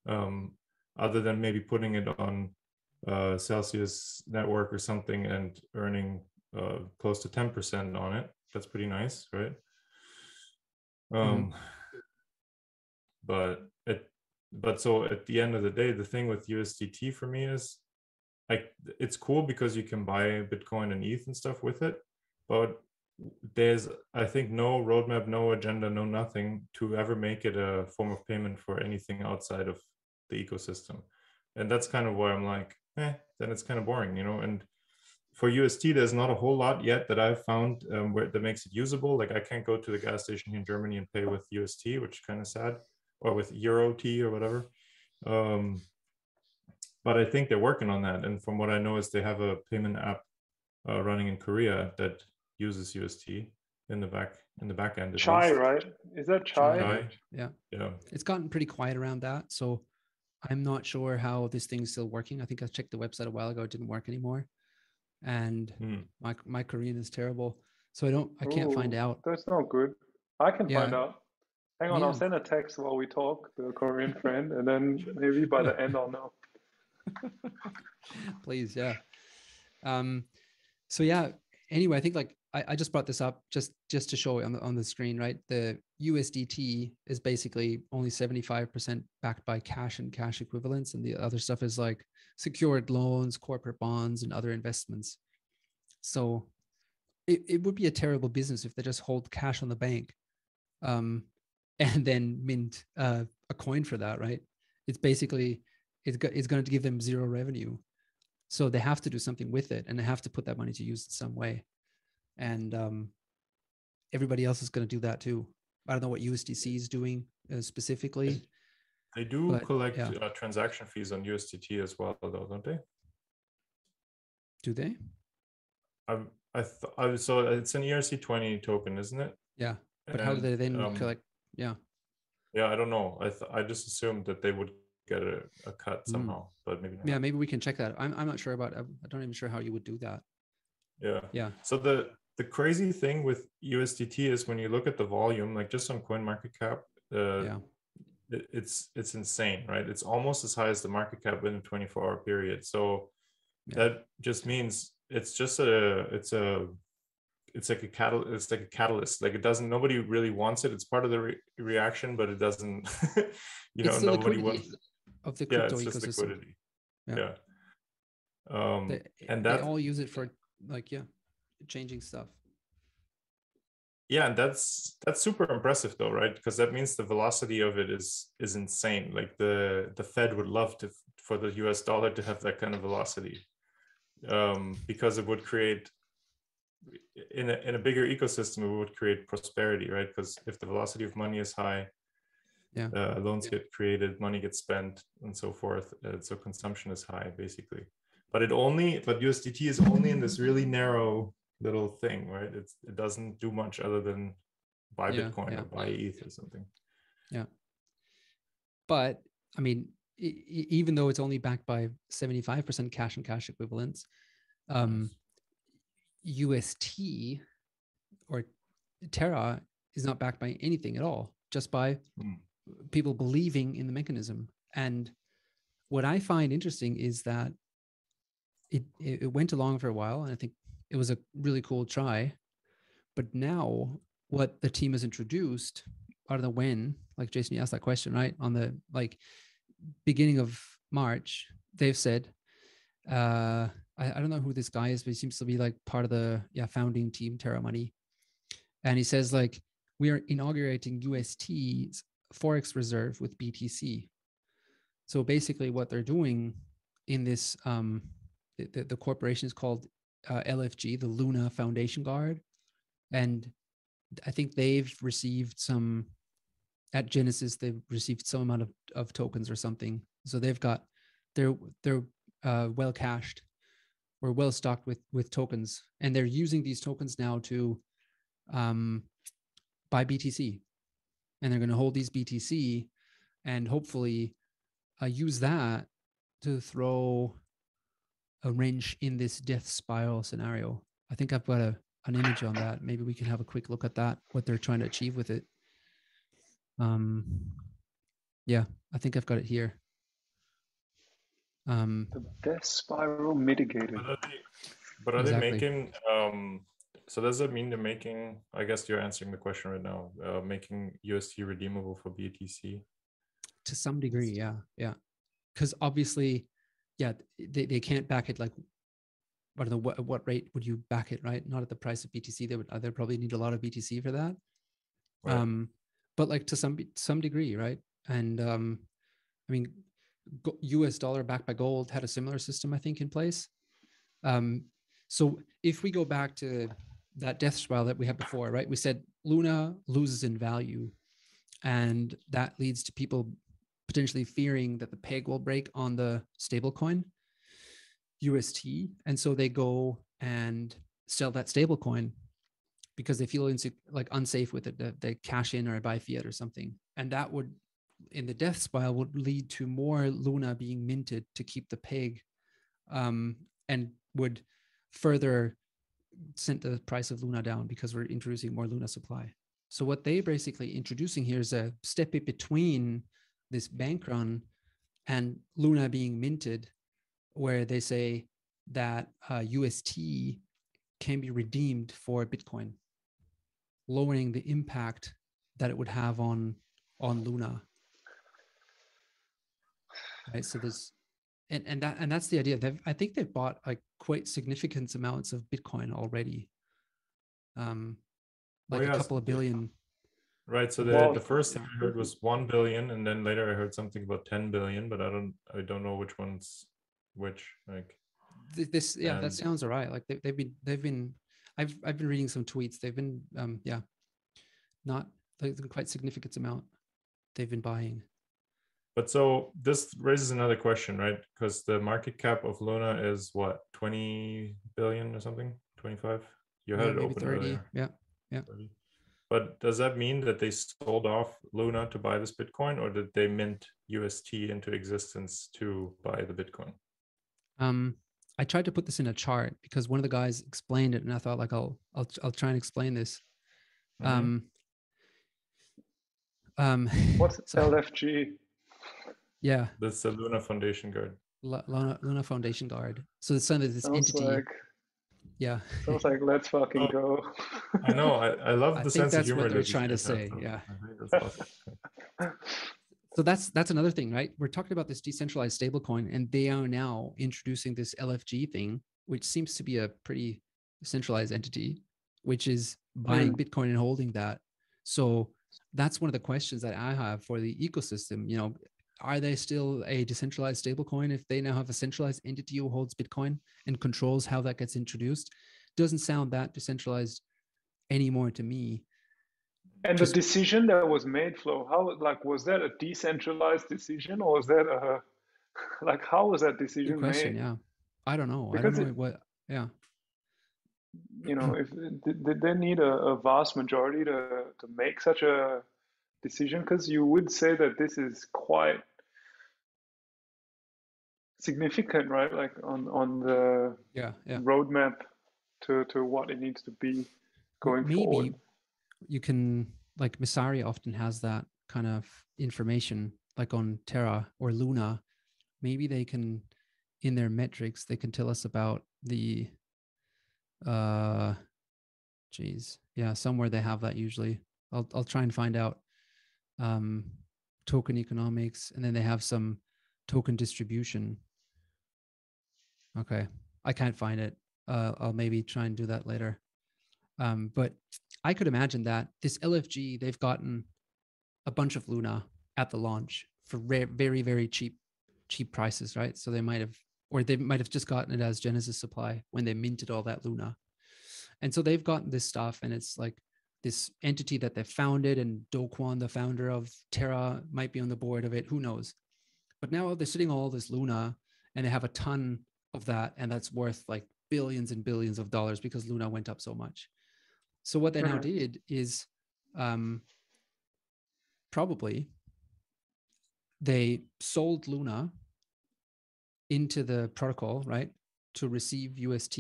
Speaker 3: other than maybe putting it on Celsius network or something and earning close to 10% on it. That's pretty nice, right? But so at the end of the day, the thing with USDT for me is like it's cool because you can buy Bitcoin and ETH and stuff with it, but there's, I think, no roadmap, no agenda, no nothing to ever make it a form of payment for anything outside of the ecosystem. And that's kind of why I'm like, then it's kind of boring, you know. And for UST, there's not a whole lot yet that I've found where that makes it usable. Like I can't go to the gas station here in Germany and pay with UST, which is kind of sad, or with Euro T or whatever. But I think they're working on that. And from what I know is they have a payment app running in Korea that uses UST in the back end.
Speaker 2: Chai, right? Is that Chai?
Speaker 1: Yeah.
Speaker 3: Yeah.
Speaker 1: It's gotten pretty quiet around that. So I'm not sure how this thing's still working. I think I checked the website a while ago. It didn't work anymore. And my Korean is terrible. So I can't find out.
Speaker 2: That's not good. I can find out. Hang on,
Speaker 1: Yeah.
Speaker 2: I'll send a text while we talk to a Korean friend, and then maybe by the end I'll know.
Speaker 1: Please, yeah. So yeah, anyway, I think like I just brought this up just to show it on the screen, right? The USDT is basically only 75% backed by cash and cash equivalents, and the other stuff is like secured loans, corporate bonds, and other investments. So it would be a terrible business if they just hold cash on the bank and then mint a coin for that, right? It's basically, it's going to give them zero revenue. So they have to do something with it, and they have to put that money to use in some way. And everybody else is going to do that too. I don't know what USDC is doing specifically.
Speaker 3: They do
Speaker 1: but,
Speaker 3: collect
Speaker 1: yeah.
Speaker 3: transaction fees on USDT as well, though, don't they?
Speaker 1: Do they?
Speaker 3: So it's an ERC20 token, isn't it?
Speaker 1: Yeah, but how do they then collect? Yeah.
Speaker 3: Yeah, I don't know. I just assumed that they would get a cut somehow, but maybe not.
Speaker 1: Yeah, maybe we can check that. I'm not sure about. I'm not even sure how you would do that.
Speaker 3: Yeah.
Speaker 1: Yeah.
Speaker 3: So the crazy thing with USDT is when you look at the volume, like just on CoinMarketCap, it's insane, right? It's almost as high as the market cap in a 24-hour period. So that just means it's like a catalyst. Like it doesn't, nobody really wants it. It's part of the reaction, but it doesn't,
Speaker 1: it's the
Speaker 3: nobody
Speaker 1: liquidity
Speaker 3: wants
Speaker 1: of the crypto
Speaker 3: it's just
Speaker 1: ecosystem.
Speaker 3: liquidity. Yeah. And
Speaker 1: they all use it for changing stuff.
Speaker 3: Yeah, and that's super impressive though, right? Because that means the velocity of it is insane. Like the Fed would love for the US dollar to have that kind of velocity, because it would create in a bigger ecosystem, it would create prosperity, right? Because if the velocity of money is high, loans get created, money gets spent, and so forth. So consumption is high, basically. But USDT is only in this really narrow little thing, right? It doesn't do much other than buy Bitcoin or buy ETH or something. Yeah.
Speaker 1: But I mean, even though it's only backed by 75% cash and cash equivalents, UST or Terra is not backed by anything at all, just by people believing in the mechanism. And what I find interesting is that it went along for a while, and I think it was a really cool try. But now what the team has introduced, I don't know when, like Jason, you asked that question, right? On the beginning of March, they've said, I don't know who this guy is, but he seems to be like part of the founding team, Terra Money. And he says we are inaugurating UST's Forex reserve with BTC. So basically what they're doing in this, the corporation is called LFG, the Luna Foundation Guard. And I think they've received at Genesis, they've received some amount of tokens or something. So they're well cached or well stocked with tokens. And they're using these tokens now to buy BTC. And they're going to hold these BTC and hopefully use that to throw a wrench in this death spiral scenario. I think I've got an image on that. Maybe we can have a quick look at that, what they're trying to achieve with it. Yeah, I think I've got it here.
Speaker 2: The death spiral mitigated.
Speaker 3: But are they making, so does that mean they're making, I guess you're answering the question right now, making UST redeemable for BTC?
Speaker 1: To some degree, yeah. Because obviously, they can't back it like, I don't know, what rate would you back it, right? Not at the price of BTC. They'd probably need a lot of BTC for that. Right. But like to some degree, right? And I mean, US dollar backed by gold had a similar system, I think, in place. So if we go back to that death spiral that we had before, right? We said Luna loses in value, and that leads to people potentially fearing that the peg will break on the stablecoin UST, and so they go and sell that stablecoin because they feel unsafe with it. They cash in or buy fiat or something, and that would, in the death spiral, would lead to more Luna being minted to keep the peg, and would further send the price of Luna down because we're introducing more Luna supply. So what they basically introducing here is a step in between this bank run and Luna being minted, where they say that UST can be redeemed for Bitcoin, lowering the impact that it would have on Luna. Right. So there's and that's the idea. I think they've bought quite significant amounts of Bitcoin already. A couple of billion.
Speaker 3: Right. So the first thing I heard was 1 billion, and then later I heard something about 10 billion, but I don't know which one's which.
Speaker 1: that
Speaker 3: And
Speaker 1: sounds all right. Like they've been I've been reading some tweets. They've been not like quite significant amount they've been buying.
Speaker 3: but so this raises another question, right? Because the market cap of Luna is what, 20 billion or something? 25? You had it
Speaker 1: Maybe
Speaker 3: open
Speaker 1: 30.
Speaker 3: earlier.
Speaker 1: Yeah.
Speaker 3: 30. But does that mean that they sold off Luna to buy this Bitcoin, or did they mint UST into existence to buy the Bitcoin?
Speaker 1: I tried to put this in a chart because one of the guys explained it, and I thought like I'll try and explain this.
Speaker 3: Mm-hmm.
Speaker 2: What's
Speaker 1: so,
Speaker 2: LFG?
Speaker 1: Yeah,
Speaker 3: That's the Luna Foundation Guard.
Speaker 1: Luna Foundation Guard. So it's something this
Speaker 2: Sounds
Speaker 1: entity.
Speaker 2: like sounds like let's fucking go.
Speaker 3: I know. I love
Speaker 1: I
Speaker 3: the
Speaker 1: think
Speaker 3: sense of
Speaker 1: that's
Speaker 3: humor
Speaker 1: what they're
Speaker 3: that these
Speaker 1: trying to
Speaker 3: guys have,
Speaker 1: say.
Speaker 3: though.
Speaker 1: Yeah.
Speaker 3: I think that's awesome.
Speaker 1: So that's another thing, right? We're talking about this decentralized stablecoin, and they are now introducing this LFG thing, which seems to be a pretty centralized entity, which is buying Bitcoin and holding that. So that's one of the questions that I have for the ecosystem. You know, are they still a decentralized stablecoin if they now have a centralized entity who holds Bitcoin and controls how that gets introduced? Doesn't sound that decentralized anymore to me.
Speaker 2: And the decision that was made, Flo, how was that a decentralized decision, or was that a how was that decision
Speaker 1: Good question.
Speaker 2: made?
Speaker 1: Yeah, I don't know.
Speaker 2: Because
Speaker 1: I don't know what. Yeah.
Speaker 2: if did they need a vast majority to make such a decision? Because you would say that this is quite significant, right? Like on the roadmap to what it needs to be going forward.
Speaker 1: You can, like Messari often has that kind of information, like on Terra or Luna. Maybe they can, in their metrics, they can tell us about the somewhere they have that usually. I'll try and find out. Token economics, and then they have some token distribution. Okay, I can't find it. I'll maybe try and do that later. But I could imagine that this LFG, they've gotten a bunch of Luna at the launch for very, very cheap prices, right? So they might have just gotten it as Genesis supply when they minted all that Luna. And so they've gotten this stuff, and it's like this entity that they founded, and Do Kwon, the founder of Terra, might be on the board of it. Who knows? But now they're sitting on all this Luna, and they have a ton of that, and that's worth like billions and billions of dollars because Luna went up so much. So what they now did is probably they sold Luna into the protocol, right, to receive UST,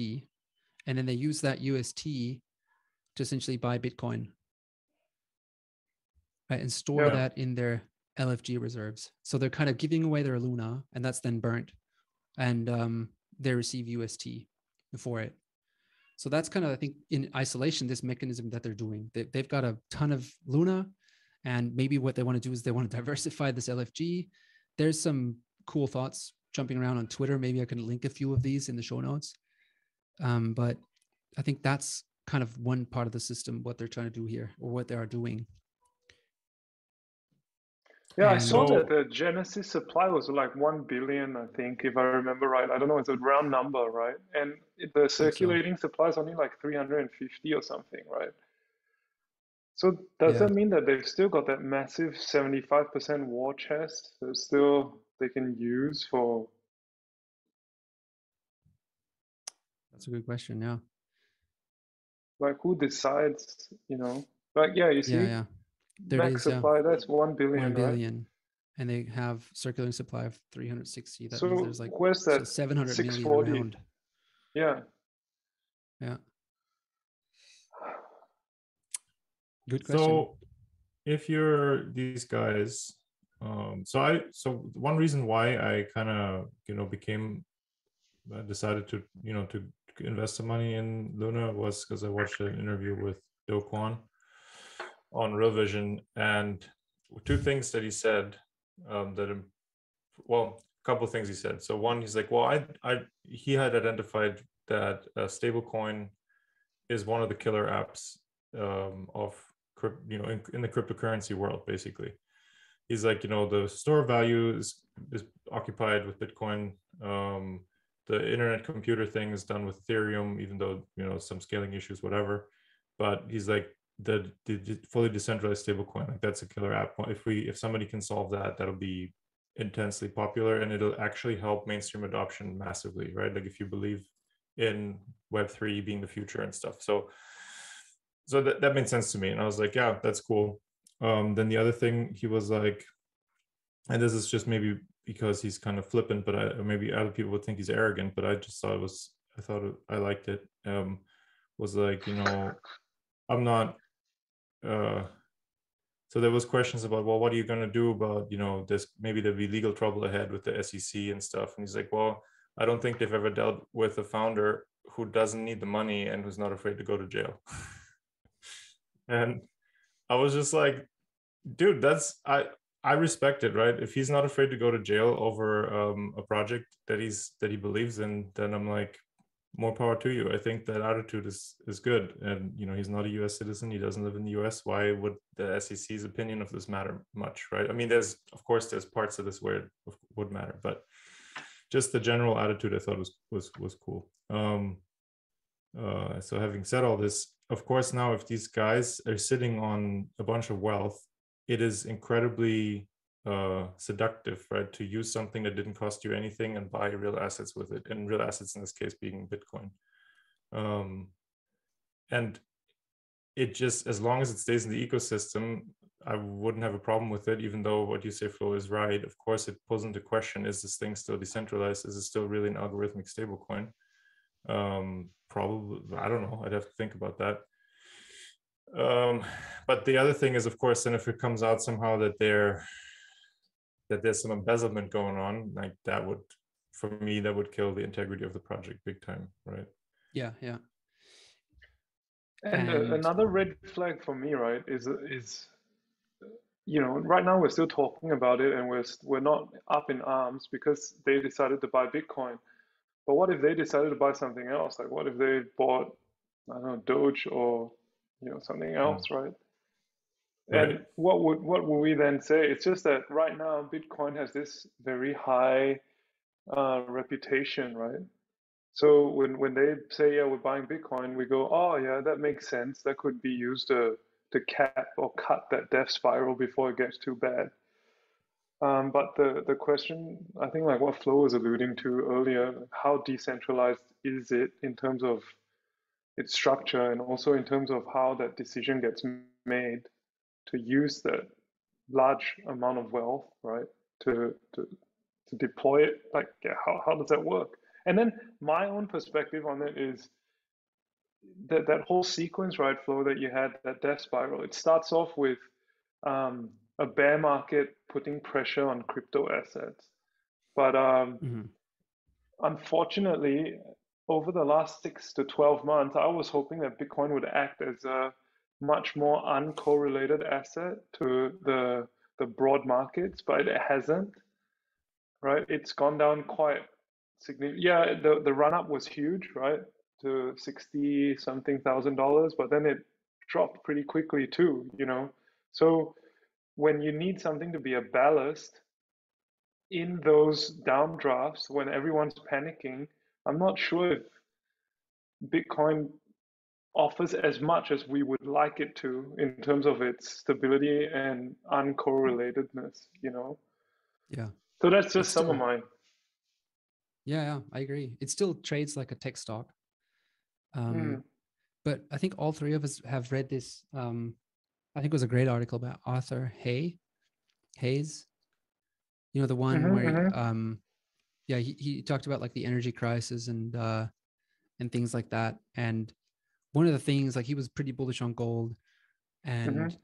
Speaker 1: and then they use that UST to essentially buy Bitcoin, right, and store that in their LFG reserves. So they're kind of giving away their Luna, and that's then burnt, and they receive UST for it. So that's kind of, I think, in isolation, this mechanism that they're doing. They've got a ton of Luna, and maybe what they want to do is they want to diversify this LFG. There's some cool thoughts jumping around on Twitter. Maybe I can link a few of these in the show notes. But I think that's kind of one part of the system, what they're trying to do here, or what they are doing.
Speaker 2: Yeah, I saw that the Genesis supply was like 1 billion, I think, if I remember right. I don't know, it's a round number, right? And the circulating supply is only like 350 or something, right? So does that mean that they've still got that massive 75% war chest that still they can use for?
Speaker 1: That's a good question, yeah.
Speaker 2: Like who decides, you know? Like, yeah, you see?
Speaker 1: Yeah. There
Speaker 2: max
Speaker 1: it is,
Speaker 2: supply, that's 1 billion,
Speaker 1: 1 billion,
Speaker 2: right?
Speaker 1: And they have circulating supply of 360. That
Speaker 2: so
Speaker 1: means there's like
Speaker 2: where's that
Speaker 1: 700
Speaker 2: 640?
Speaker 1: million around. Yeah. Good question.
Speaker 3: So if you're these guys, so one reason why I kind of decided to to invest some money in Luna was because I watched an interview with Do Kwon on Real Vision, and two things that he said a couple of things he said. So one, he's like, well, he had identified that stablecoin is one of the killer apps of in the cryptocurrency world. Basically, he's like, the store of value is occupied with Bitcoin, the internet computer thing is done with Ethereum, even though, you know, some scaling issues, whatever. But he's like, the fully decentralized stablecoin, like that's a killer app. If somebody can solve that, that'll be intensely popular, and it'll actually help mainstream adoption massively, right? Like if you believe in Web3 being the future and stuff. So that made sense to me, and I was like, yeah, that's cool. Then the other thing he was like, and this is just maybe because he's kind of flippant, but maybe other people would think he's arrogant, but I just thought I liked it. Was like, you know, I'm not. So there was questions about, well, what are you going to do about, you know, this, maybe there'll be legal trouble ahead with the SEC and stuff. And he's like, well, I don't think they've ever dealt with a founder who doesn't need the money and who's not afraid to go to jail. And I was just like, dude, I respect it, right? If he's not afraid to go to jail over a project that he believes in, then I'm like, more power to you. I think that attitude is good. And, you know, he's not a US citizen. He doesn't live in the US. Why would the SEC's opinion of this matter much, right? I mean, there's parts of this where it would matter, but just the general attitude I thought was cool. So having said all this, of course, now if these guys are sitting on a bunch of wealth, it is incredibly seductive, right, to use something that didn't cost you anything and buy real assets with it, and real assets in this case being Bitcoin. And it just, as long as it stays in the ecosystem, I wouldn't have a problem with it, even though what you say, Flo, is right. Of course, it pulls into question, is this thing still decentralized? Is it still really an algorithmic stablecoin? Probably, I don't know. I'd have to think about that. But the other thing is, of course, then if it comes out somehow that there's some embezzlement going on, like that would, for me, that would kill the integrity of the project big time, right?
Speaker 1: Yeah.
Speaker 2: And another red flag for me, right, is you know, right now we're still talking about it and we're not up in arms because they decided to buy Bitcoin. But what if they decided to buy something else? Like what if they bought, I don't know, Doge or, you know, something else, right? And what would we then say? It's just that right now Bitcoin has this very high reputation, right? So when they say, yeah, we're buying Bitcoin, we go, oh yeah, that makes sense. That could be used to cap or cut that death spiral before it gets too bad. But the question, I think, like what Flo was alluding to earlier, how decentralized is it in terms of its structure and also in terms of how that decision gets made to use that large amount of wealth, right, to deploy it? Like, yeah, how does that work? And then my own perspective on it is that whole sequence, right, Flo, that you had, that death spiral, it starts off with a bear market putting pressure on crypto assets. But unfortunately, over the last 6 to 12 months, I was hoping that Bitcoin would act as a much more uncorrelated asset to the broad markets, but it hasn't, right? It's gone down quite significantly. Yeah, the run up was huge, right, to $60-something thousand, but then it dropped pretty quickly too, you know. So when you need something to be a ballast in those downdrafts, when everyone's panicking, I'm not sure if Bitcoin offers as much as we would like it to in terms of its stability and uncorrelatedness, you know?
Speaker 1: Yeah.
Speaker 2: So that's just some of mine.
Speaker 1: Yeah, I agree. It still trades like a tech stock. But I think all three of us have read this. I think it was a great article about Arthur Hayes. You know, the one where, he talked about like the energy crisis and things like that. And one of the things, like he was pretty bullish on gold and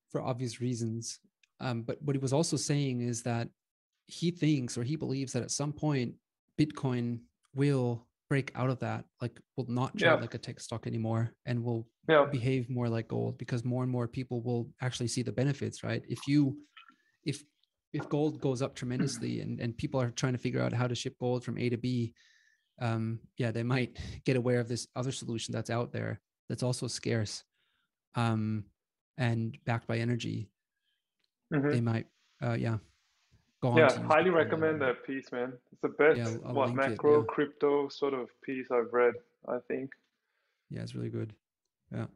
Speaker 1: for obvious reasons. But what he was also saying is that he thinks, or he believes, that at some point Bitcoin will break out of that, like will not trade like a tech stock anymore and will behave more like gold, because more and more people will actually see the benefits, right? If gold goes up tremendously and people are trying to figure out how to ship gold from A to B, they might get aware of this other solution that's out there that's also scarce and backed by energy. They might, gone
Speaker 2: Yeah,
Speaker 1: to use
Speaker 2: highly
Speaker 1: Bitcoin
Speaker 2: recommend
Speaker 1: anymore.
Speaker 2: that piece, man. It's the
Speaker 1: Yeah,
Speaker 2: best
Speaker 1: I'll link it.
Speaker 2: macro
Speaker 1: Yeah,
Speaker 2: crypto sort of piece I've read, I think.
Speaker 1: yeah, it's really good. Yeah.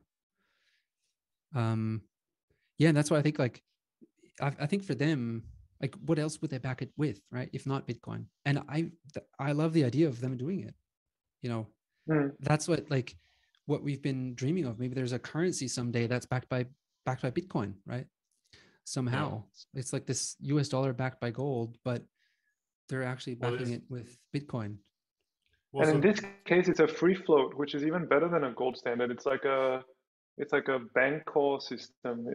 Speaker 1: Yeah, and that's why I think like I think for them, like what else would they back it with, right? If not Bitcoin. And I love the idea of them doing it. You know, that's what we've been dreaming of. Maybe there's a currency someday that's backed by Bitcoin, right? Somehow. It's like this US dollar backed by gold, but they're actually backing it with Bitcoin.
Speaker 2: And in this case, it's a free float, which is even better than a gold standard. It's like a bank core system.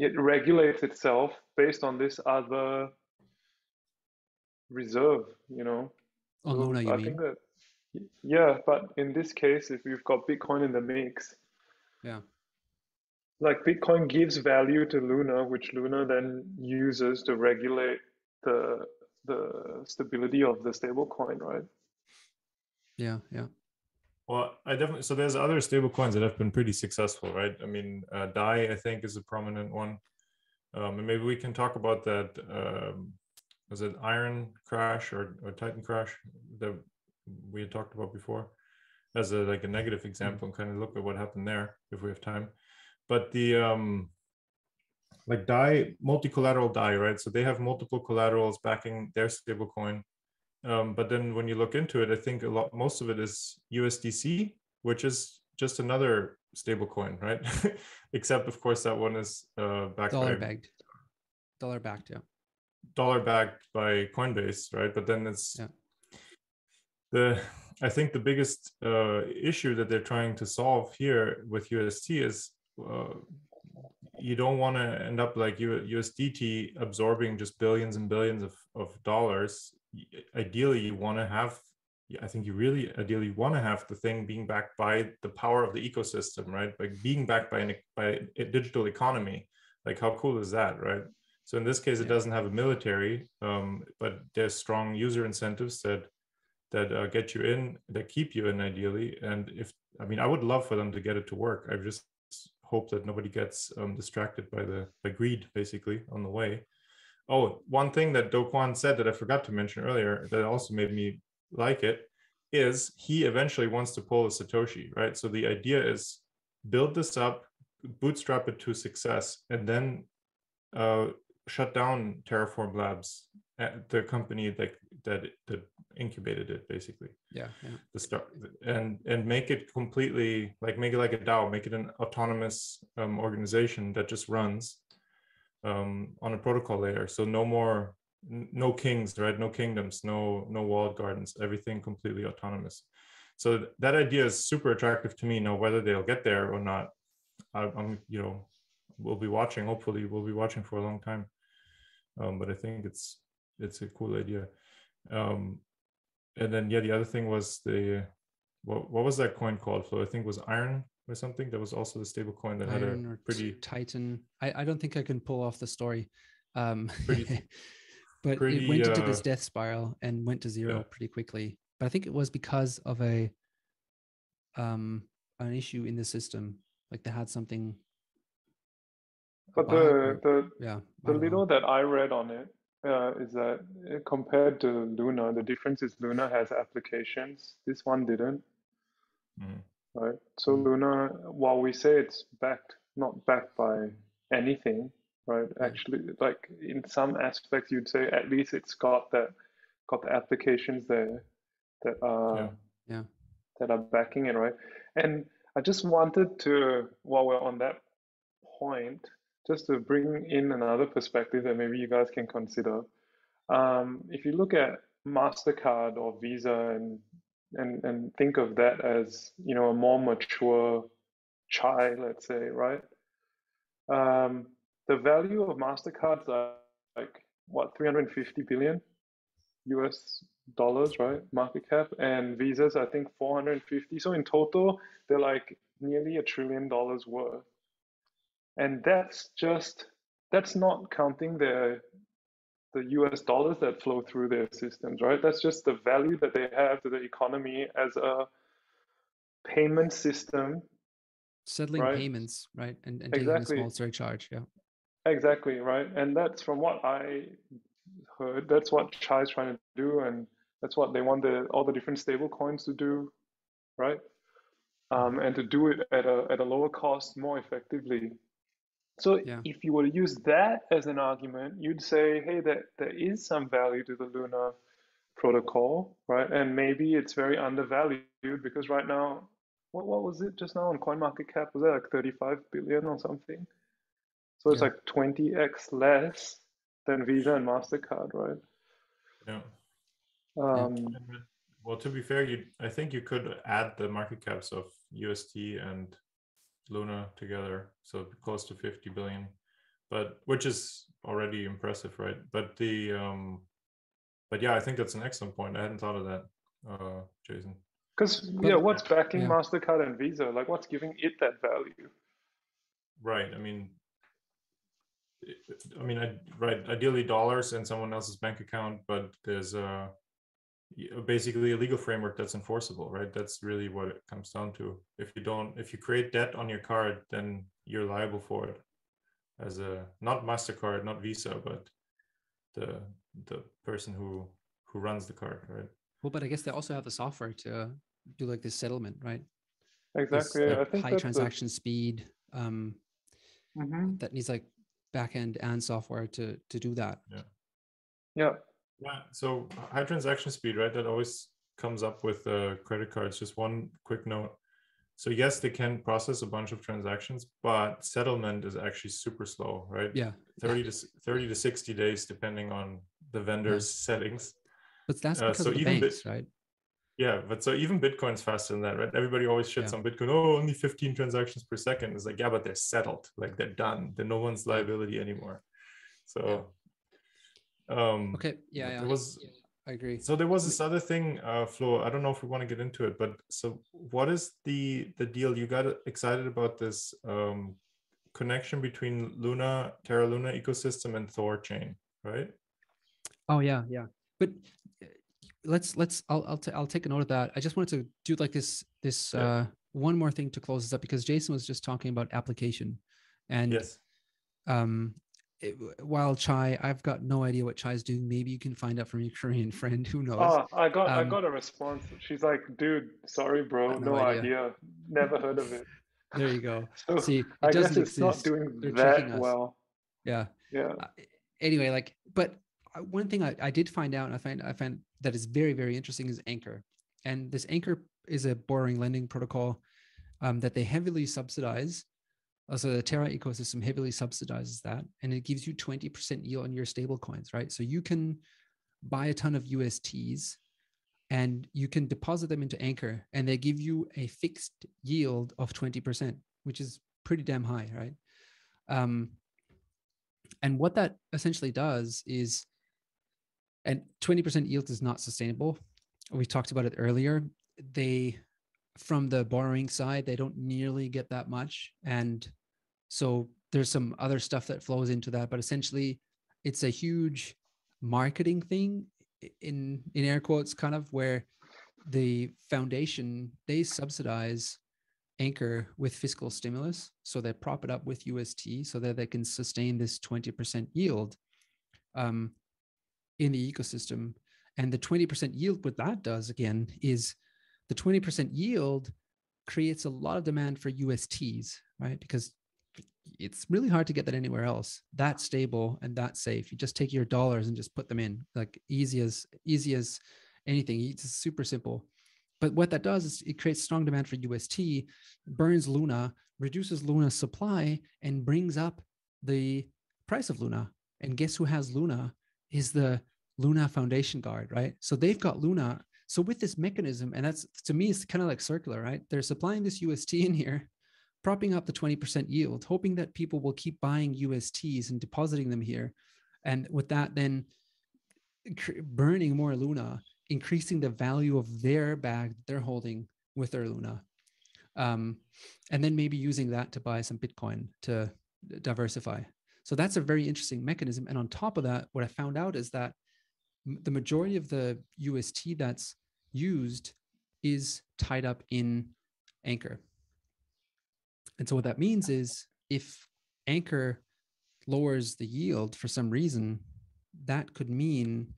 Speaker 2: It regulates itself based on this other reserve, you know.
Speaker 1: On Luna, you
Speaker 2: I
Speaker 1: mean?
Speaker 2: think that, yeah, but in this case, if you've got Bitcoin in the mix,
Speaker 1: yeah,
Speaker 2: like Bitcoin gives value to Luna, which Luna then uses to regulate the stability of the stable coin, right?
Speaker 1: Yeah, yeah.
Speaker 3: Well, so there's other stable coins that have been pretty successful, right? I mean, DAI, I think, is a prominent one. And maybe we can talk about that. Was it Iron Crash or Titan Crash that we had talked about before as a negative example, and kind of look at what happened there if we have time. But the like DAI, multi-collateral DAI, right? So they have multiple collaterals backing their stable coin. But then when you look into it, I think most of it is USDC, which is just another stable coin, right? Except of course that one is backed
Speaker 1: dollar backed, yeah.
Speaker 3: Dollar backed by Coinbase, right? But then it's I think the biggest issue that they're trying to solve here with UST is you don't want to end up like USDT absorbing just billions and billions of dollars. Ideally, you want to have, I think you really ideally want to have the thing being backed by the power of the ecosystem, right? Like being backed by a digital economy. Like how cool is that, right? So in this case, it doesn't have a military, but there's strong user incentives that get you in, that keep you in ideally. And I would love for them to get it to work. I just hope that nobody gets distracted by greed, basically, on the way. Oh, one thing that Do Kwon said that I forgot to mention earlier that also made me like it is he eventually wants to pull a Satoshi, right? So the idea is build this up, bootstrap it to success, and then shut down Terraform Labs, the company that incubated it, basically. The start, and make it completely make it like a DAO, make it an autonomous organization that just runs on a protocol layer. So no kings, right? No kingdoms, no walled gardens, everything completely autonomous. So that idea is super attractive to me. Now, whether they'll get there or not, I'm we'll be watching. Hopefully we'll be watching for a long time. But I think it's a cool idea. And then the other thing was what was that coin called? So I think it was Iron or something. That was also the stable coin that
Speaker 1: Iron
Speaker 3: had a
Speaker 1: pretty Titan. I don't think I can pull off the story. But
Speaker 3: pretty,
Speaker 1: it went into this death spiral and went to zero pretty quickly. But I think it was because of an issue in the system. Like they had something.
Speaker 2: But the little that I read on it is that compared to Luna, the difference is Luna has applications. This one didn't. Right. So Luna, while we say it's not backed by anything, right? Actually, like in some aspects, you'd say at least it's got the applications there that are backing it, right? And I just wanted to, while we're on that point, just to bring in another perspective that maybe you guys can consider. If you look at MasterCard or Visa and think of that as, a more mature chai, let's say, right? The value of MasterCards are like what, 350 billion US dollars, right? Market cap, and Visa's I think 450. So in total, they're like nearly $1 trillion worth. And that's not counting the US dollars that flow through their systems, right? That's just the value that they have to the economy as a payment system.
Speaker 1: Settling payments, right? And
Speaker 2: exactly.
Speaker 1: taking a small surcharge,
Speaker 2: Exactly, right. And that's from what I heard. That's what Chai's trying to do, and that's what they want all the different stable coins to do, right? And to do it at a lower cost more effectively. So
Speaker 1: Yeah.
Speaker 2: if you were to use that as an argument, you'd say, hey, there is some value to the Luna protocol, right? And maybe it's very undervalued because right now, what was it just now on CoinMarketCap? Was that like 35 billion or something? So it's
Speaker 1: Yeah.
Speaker 2: like 20x less than Visa and MasterCard, right?
Speaker 3: Yeah.
Speaker 2: Um,
Speaker 3: Well, to be fair, I think you could add the market caps of UST and Luna together, so close to 50 billion, but which is already impressive, right? But yeah, I think that's an excellent point. I hadn't thought of that, Jason.
Speaker 2: Because
Speaker 1: But
Speaker 2: what's backing
Speaker 1: yeah.
Speaker 2: MasterCard and Visa? Like, what's giving it that value?
Speaker 3: Right. Right. Ideally dollars and someone else's bank account, but there's basically a legal framework that's enforceable, right? That's really what it comes down to. If you create debt on your card, then you're liable for it as not MasterCard, not Visa, but the person who runs the card, right?
Speaker 1: Well, but I guess they also have the software to do like this settlement, right?
Speaker 2: Exactly.
Speaker 1: This like
Speaker 2: I think
Speaker 1: high
Speaker 2: that's
Speaker 1: transaction speed that needs like backend and software to do that.
Speaker 2: Yeah.
Speaker 3: So high transaction speed, right? That always comes up with credit cards. Just one quick note. So yes, they can process a bunch of transactions, but settlement is actually super slow, right?
Speaker 1: Yeah.
Speaker 3: 30 to 60 days, depending on the vendor's settings.
Speaker 1: But that's because
Speaker 3: so
Speaker 1: of the
Speaker 3: even
Speaker 1: banks, right?
Speaker 3: Yeah, but so even Bitcoin's faster than that, right? Everybody always shits on Bitcoin. Oh, only 15 transactions per second. It's like, yeah, but they're settled. Like they're done. They're no one's liability anymore. So
Speaker 1: okay. Yeah. I agree.
Speaker 3: So there was this other thing, Flo. I don't know if we want to get into it, but so what is the deal? You got excited about this connection between Terra Luna ecosystem and Thor chain, right?
Speaker 1: Oh yeah. But I'll take a note of that. I just wanted to do like this one more thing to close this up, because Jason was just talking about application, and
Speaker 3: yes.
Speaker 1: While Chai, I've got no idea what Chai's doing. Maybe you can find out from your Korean friend. Who knows?
Speaker 2: Oh, I got a response. She's like, dude, sorry, bro, no idea. Never heard of it.
Speaker 1: There you go.
Speaker 2: So
Speaker 1: see,
Speaker 2: I guess it's not doing
Speaker 1: They're
Speaker 2: that well.
Speaker 1: Yeah. Anyway, like, but one thing I did find out, and I found that is very, very interesting, is Anchor. And this Anchor is a borrowing lending protocol that they heavily subsidize. Also, the Terra ecosystem heavily subsidizes that, and it gives you 20% yield on your stable coins, right? So you can buy a ton of USTs and you can deposit them into Anchor, and they give you a fixed yield of 20%, which is pretty damn high, right? And what that essentially does is, and 20% yield is not sustainable. We talked about it earlier. From the borrowing side, they don't nearly get that much. And so there's some other stuff that flows into that, but essentially it's a huge marketing thing in air quotes, kind of, where the foundation, they subsidize Anchor with fiscal stimulus. So they prop it up with UST so that they can sustain this 20% yield in the ecosystem. And the 20% yield, what that does again is the 20% yield creates a lot of demand for USTs, right? Because it's really hard to get that anywhere else. That stable and that safe. You just take your dollars and just put them in, like easy as anything. It's super simple. But what that does is it creates strong demand for UST, burns Luna, reduces Luna's supply, and brings up the price of Luna. And guess who has Luna? Is the Luna Foundation Guard, right? So they've got Luna. So with this mechanism, and that's, to me, it's kind of like circular, right? They're supplying this UST in here, propping up the 20% yield, hoping that people will keep buying USTs and depositing them here. And with that, then burning more Luna, increasing the value of their bag that they're holding with their Luna. And then maybe using that to buy some Bitcoin to diversify. So that's a very interesting mechanism. And on top of that, what I found out is that the majority of the UST that's used is tied up in Anchor. And so what that means is if Anchor lowers the yield for some reason, that could mean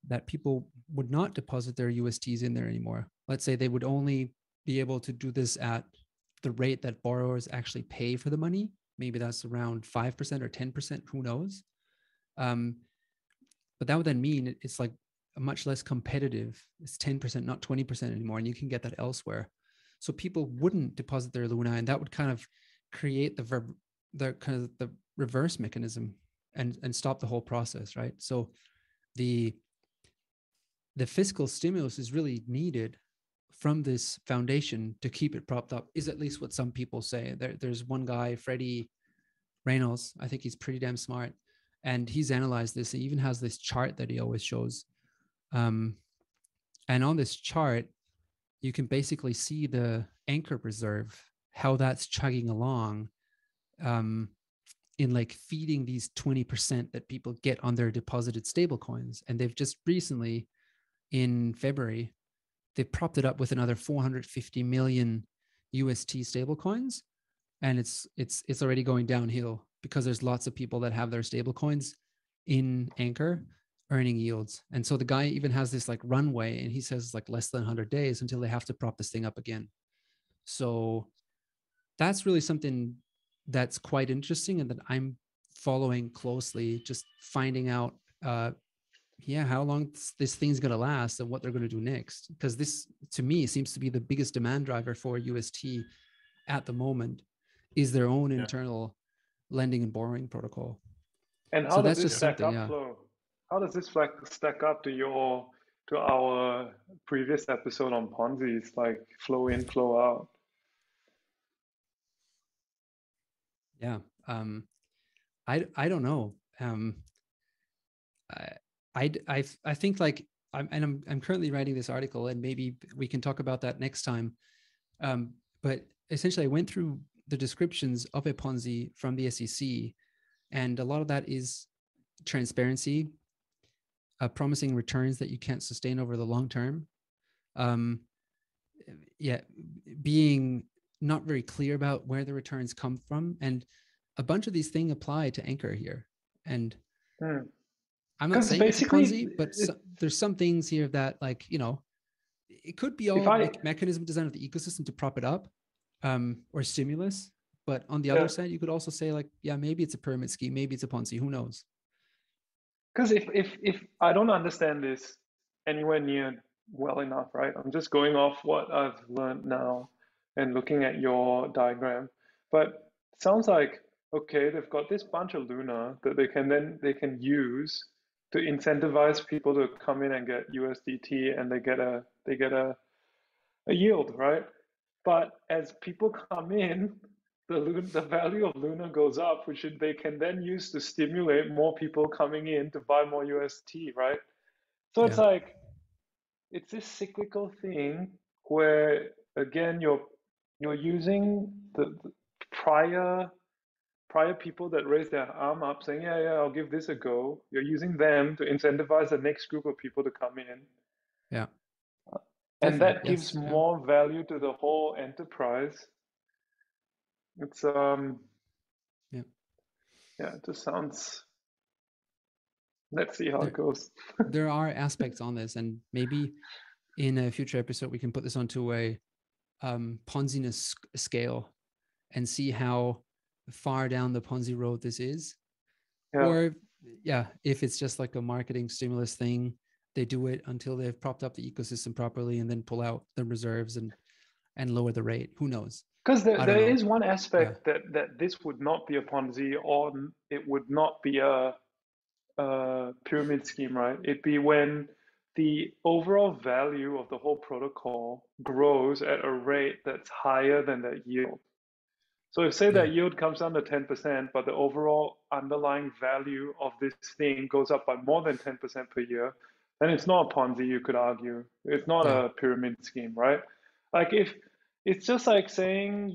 Speaker 1: that people would not deposit their USTs in there anymore. Let's say they would only be able to do this at the rate that borrowers actually pay for the money. Maybe that's around 5% or 10%, who knows? But that would then mean it's like a much less competitive. It's 10%, not 20% anymore. And you can get that elsewhere. So people wouldn't deposit their Luna, and that would kind of create the reverse mechanism and stop the whole process, right? So the fiscal stimulus is really needed from this foundation to keep it propped up, is at least what some people say. There's one guy, Freddie Reynolds, I think he's pretty damn smart, and he's analyzed this. He even has this chart that he always shows. And on this chart, you can basically see the anchor reserve, how that's chugging along in like feeding these 20% that people get on their deposited stable coins. And they've just recently, in February, they propped it up with another 450 million UST stable coins. And it's already going downhill because there's lots of people that have their stable coins in Anchor earning yields. And so the guy even has this like runway, and he says like less than 100 days until they have to prop this thing up again. So that's really something that's quite interesting and that I'm following closely, just finding out how long this thing's going to last and what they're going to do next. Because this, to me, seems to be the biggest demand driver for UST at the moment, is their own internal lending and borrowing protocol.
Speaker 2: And how does this stack up, Flo? How does this stack up to our previous episode on Ponzi's, like flow in, flow out?
Speaker 1: Yeah, I don't know. I think like I'm currently writing this article, and maybe we can talk about that next time. But essentially, I went through the descriptions of a Ponzi from the SEC, and a lot of that is transparency, promising returns that you can't sustain over the long term. Being not very clear about where the returns come from, and a bunch of these things apply to Anchor here. And I'm not saying it's a Ponzi, but there's some things here that, like, you know, it could be all mechanism design of the ecosystem to prop it up, or stimulus. But on the other side, you could also say, like, yeah, maybe it's a pyramid scheme, maybe it's a Ponzi, who knows?
Speaker 2: Because if I don't understand this anywhere near well enough, right? I'm just going off what I've learned now and looking at your diagram. But it sounds like, okay, they've got this bunch of Luna that they can use to incentivize people to come in and get USDT, and they get a yield, right? But as people come in, the value of Luna goes up, which they can then use to stimulate more people coming in to buy more UST, right? So it's like, it's this cyclical thing where, again, you're using the prior people that raise their arm up saying, yeah, I'll give this a go. You're using them to incentivize the next group of people to come in.
Speaker 1: Yeah.
Speaker 2: And that gives more value to the whole enterprise. It's it just sounds, let's see how it goes.
Speaker 1: There are aspects on this, and maybe in a future episode we can put this onto a Ponziness scale and see how far down the Ponzi road this is. Or if it's just like a marketing stimulus thing, they do it until they've propped up the ecosystem properly and then pull out the reserves and lower the rate. Who knows?
Speaker 2: Because there is one aspect that this would not be a Ponzi, or it would not be a pyramid scheme, right? It'd be when the overall value of the whole protocol grows at a rate that's higher than that yield. So if, say, that yield comes down to 10%, but the overall underlying value of this thing goes up by more than 10% per year, then it's not a Ponzi, you could argue. It's not a pyramid scheme, right? Like, if it's just like saying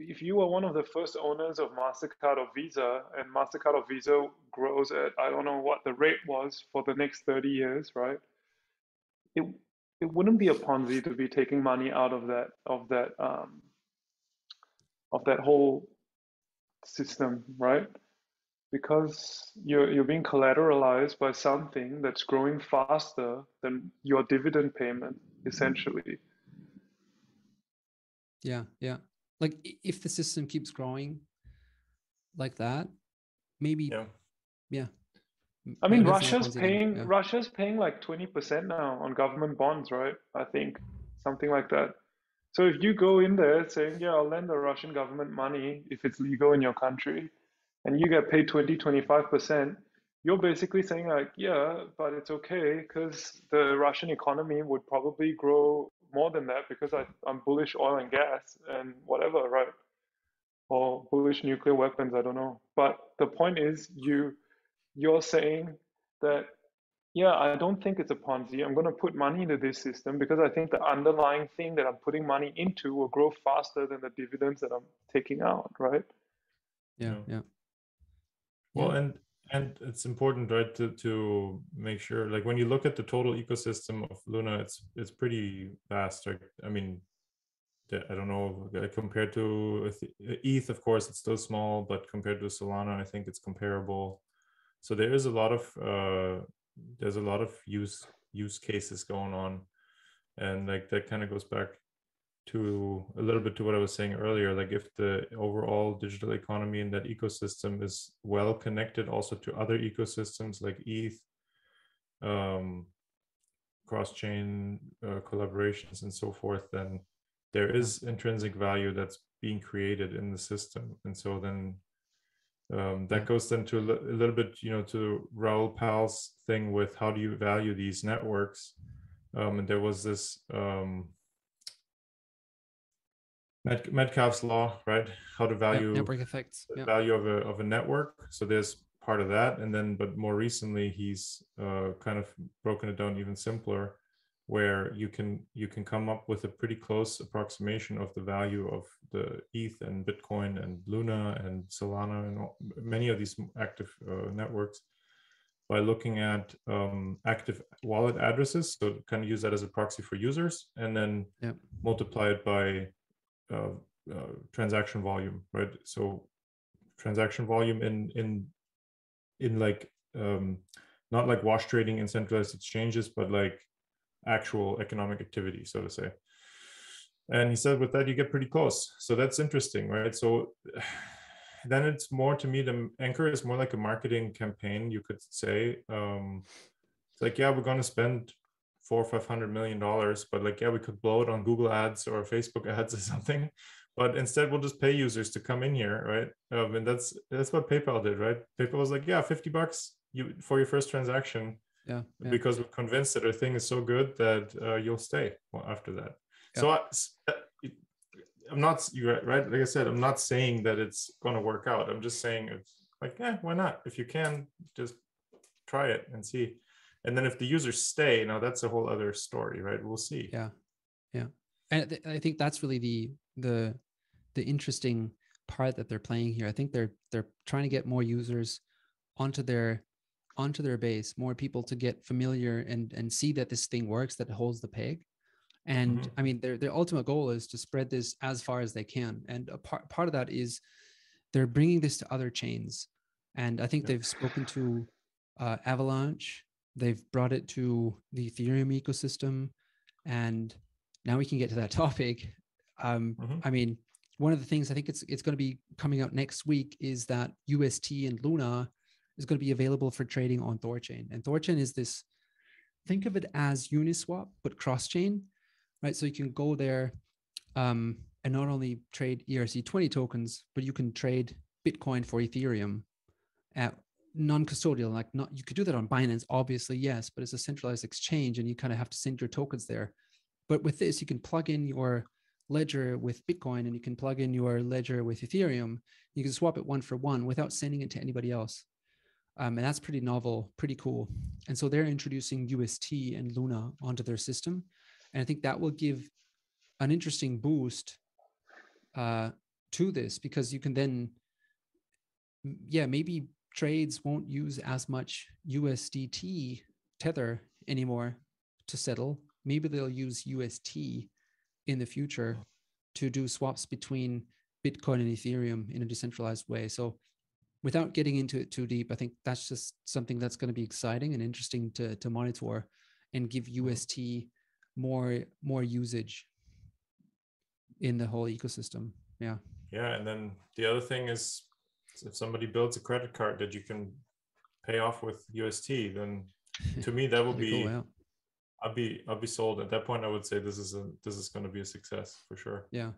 Speaker 2: if you were one of the first owners of MasterCard or Visa, and MasterCard or Visa grows at, I don't know what the rate was for the next 30 years, right? It wouldn't be a Ponzi to be taking money out of that whole system, right? because you're being collateralized by something that's growing faster than your dividend payment, essentially.
Speaker 1: Yeah, yeah. Like if the system keeps growing like that, maybe, yeah.
Speaker 2: I mean,
Speaker 1: There's no Ponzi then. Yeah.
Speaker 2: Russia's paying like 20% now on government bonds, right? I think something like that. So if you go in there saying, yeah, I'll lend the Russian government money if it's legal in your country, and you get paid 25%, you're basically saying like, yeah, but it's okay because the Russian economy would probably grow more than that because I'm bullish oil and gas and whatever, right? Or bullish nuclear weapons, I don't know. But the point is you're saying that, yeah, I don't think it's a Ponzi. I'm going to put money into this system because I think the underlying thing that I'm putting money into will grow faster than the dividends that I'm taking out, right?
Speaker 1: Yeah, yeah.
Speaker 3: Well, and it's important, right, to make sure, like when you look at the total ecosystem of Luna, it's pretty vast. Right? I mean, I don't know, compared to ETH, of course, it's still small, but compared to Solana, I think it's comparable. So there is a lot of use cases going on, and like that kind of goes back to a little bit to what I was saying earlier. Like if the overall digital economy and that ecosystem is well connected also to other ecosystems like ETH, cross-chain collaborations and so forth, then there is intrinsic value that's being created in the system. And so then that goes then to a little bit, to Raoul Pal's thing with how do you value these networks? And there was this Metcalfe's law, right? How to value
Speaker 1: network effects,
Speaker 3: the value of a network. So there's part of that, and then but more recently he's kind of broken it down even simpler, where you can come up with a pretty close approximation of the value of the ETH and Bitcoin and Luna and Solana and many of these active networks by looking at active wallet addresses. So kind of use that as a proxy for users, and then multiply it by transaction volume, right? So transaction volume in like not like wash trading and centralized exchanges, but like actual economic activity, so to say. And he said with that you get pretty close. So that's interesting, right? So then it's more, to me, the anchor is more like a marketing campaign, you could say. It's like, yeah, we're going to spend $400 or $500 million, but like, yeah, we could blow it on Google ads or Facebook ads or something, but instead we'll just pay users to come in here, right? And that's what PayPal did, right? PayPal was like, yeah, $50 for your first transaction, because we're convinced that our thing is so good that you'll stay after that. So I'm not, you're right, like I said, I'm not saying that it's going to work out. I'm just saying it's like, why not? If you can, just try it and see. And then if the users stay, now that's a whole other story, right? We'll see.
Speaker 1: Yeah. And I think that's really the interesting part that they're playing here. I think they're trying to get more users onto their base, more people to get familiar and see that this thing works, that it holds the peg. And I mean, their ultimate goal is to spread this as far as they can. And a part of that is they're bringing this to other chains. And I think they've spoken to Avalanche. They've brought it to the Ethereum ecosystem. And now we can get to that topic. I mean, one of the things I think it's going to be coming out next week is that UST and Luna is going to be available for trading on Thorchain. And Thorchain is this, think of it as Uniswap, but cross-chain, right? So you can go there and not only trade ERC20 tokens, but you can trade Bitcoin for Ethereum at non-custodial. Like, not, you could do that on Binance, obviously, yes, but it's a centralized exchange and you kind of have to send your tokens there. But with this, you can plug in your ledger with Bitcoin and you can plug in your ledger with Ethereum. You can swap it one for one without sending it to anybody else. And that's pretty novel, pretty cool. And so they're introducing UST and Luna onto their system. And I think that will give an interesting boost to this, because you can then, maybe trades won't use as much USDT Tether anymore to settle. Maybe they'll use UST in the future to do swaps between Bitcoin and Ethereum in a decentralized way. So without getting into it too deep, I think that's just something that's going to be exciting and interesting to monitor and give UST more usage in the whole ecosystem. Yeah.
Speaker 3: Yeah. And then the other thing is, if somebody builds a credit card that you can pay off with UST, then to me that would be
Speaker 1: cool, yeah.
Speaker 3: I'll be sold at that point. I would say this is going to be a success for sure.
Speaker 1: Yeah.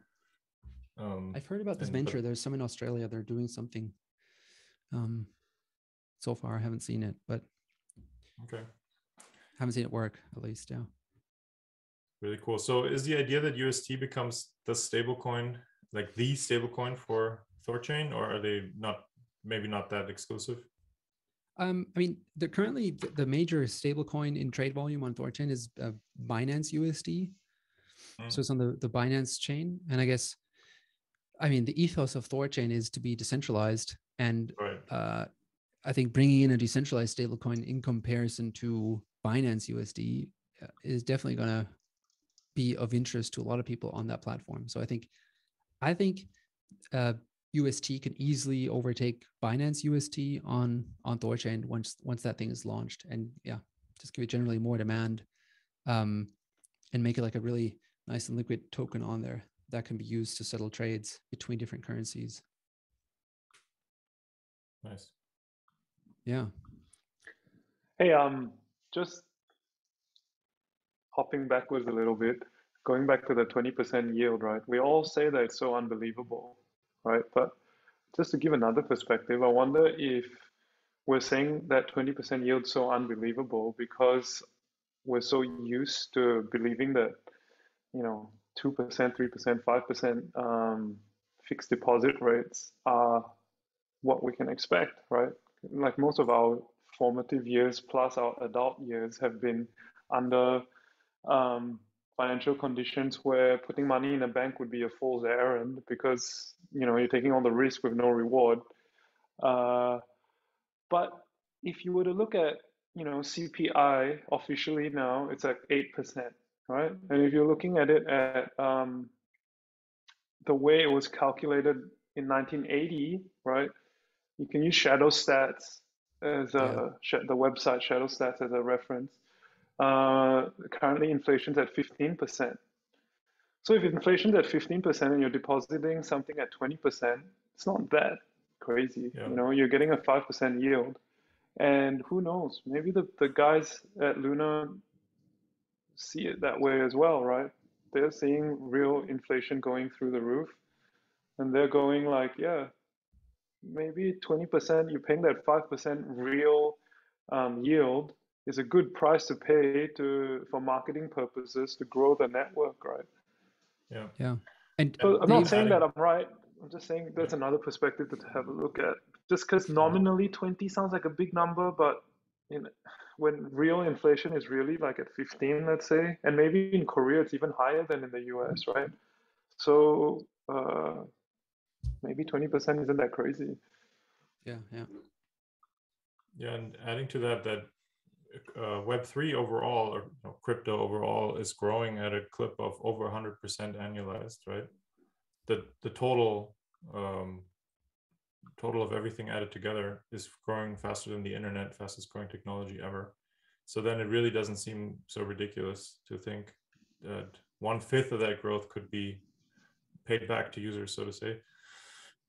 Speaker 1: I've heard about this venture. There's some in Australia. They're doing something. So far I haven't seen it, but
Speaker 3: okay.
Speaker 1: Haven't seen it work, at least. Yeah.
Speaker 3: Really cool. So is the idea that UST becomes the stablecoin, like the stablecoin for Thorchain, or are they maybe not that exclusive?
Speaker 1: I mean, currently the major stablecoin in trade volume on Thorchain is Binance USD. So it's on the Binance chain. And I mean, the ethos of Thorchain is to be decentralized. And right. I think bringing in a decentralized stablecoin in comparison to Binance USD is definitely going to be of interest to a lot of people on that platform. So I think UST can easily overtake Binance UST on Thorchain once that thing is launched, and just give it generally more demand, and make it like a really nice and liquid token on there that can be used to settle trades between different currencies.
Speaker 3: Nice.
Speaker 2: Yeah. Hey, just hopping backwards a little bit, going back to the 20% yield, right? We all say that it's so unbelievable, right? But just to give another perspective, I wonder if we're saying that 20% yield so unbelievable because we're so used to believing that, 2%, 3%, 5% fixed deposit rates are what we can expect, right? Like most of our formative years plus our adult years have been under financial conditions where putting money in a bank would be a fool's errand because you're taking all the risk with no reward. But if you were to look at CPI officially now, it's like 8%, right? And if you're looking at it at the way it was calculated in 1980, right? You can use Shadow Stats as the website Shadow Stats as a reference. Currently, inflation's at 15%. So if inflation's at 15% and you're depositing something at 20%, it's not that crazy. Yeah. You're getting a 5% yield. And who knows, maybe the guys at Luna see it that way as well, right? They're seeing real inflation going through the roof. And they're going like, maybe 20%, you're paying that 5% real yield is a good price to pay for marketing purposes to grow the network, right?
Speaker 1: Yeah. And
Speaker 2: so I'm not saying that I'm right. I'm just saying there's another perspective to have a look at. Just because nominally 20 sounds like a big number, but when real inflation is really like at 15, let's say, and maybe in Korea it's even higher than in the US, right? So maybe 20% isn't that crazy.
Speaker 1: Yeah.
Speaker 3: Yeah, and adding to that Web3 overall, or crypto overall, is growing at a clip of over 100% annualized, right? The total of everything added together is growing faster than the internet, fastest growing technology ever. So then it really doesn't seem so ridiculous to think that 1/5 of that growth could be paid back to users, so to say.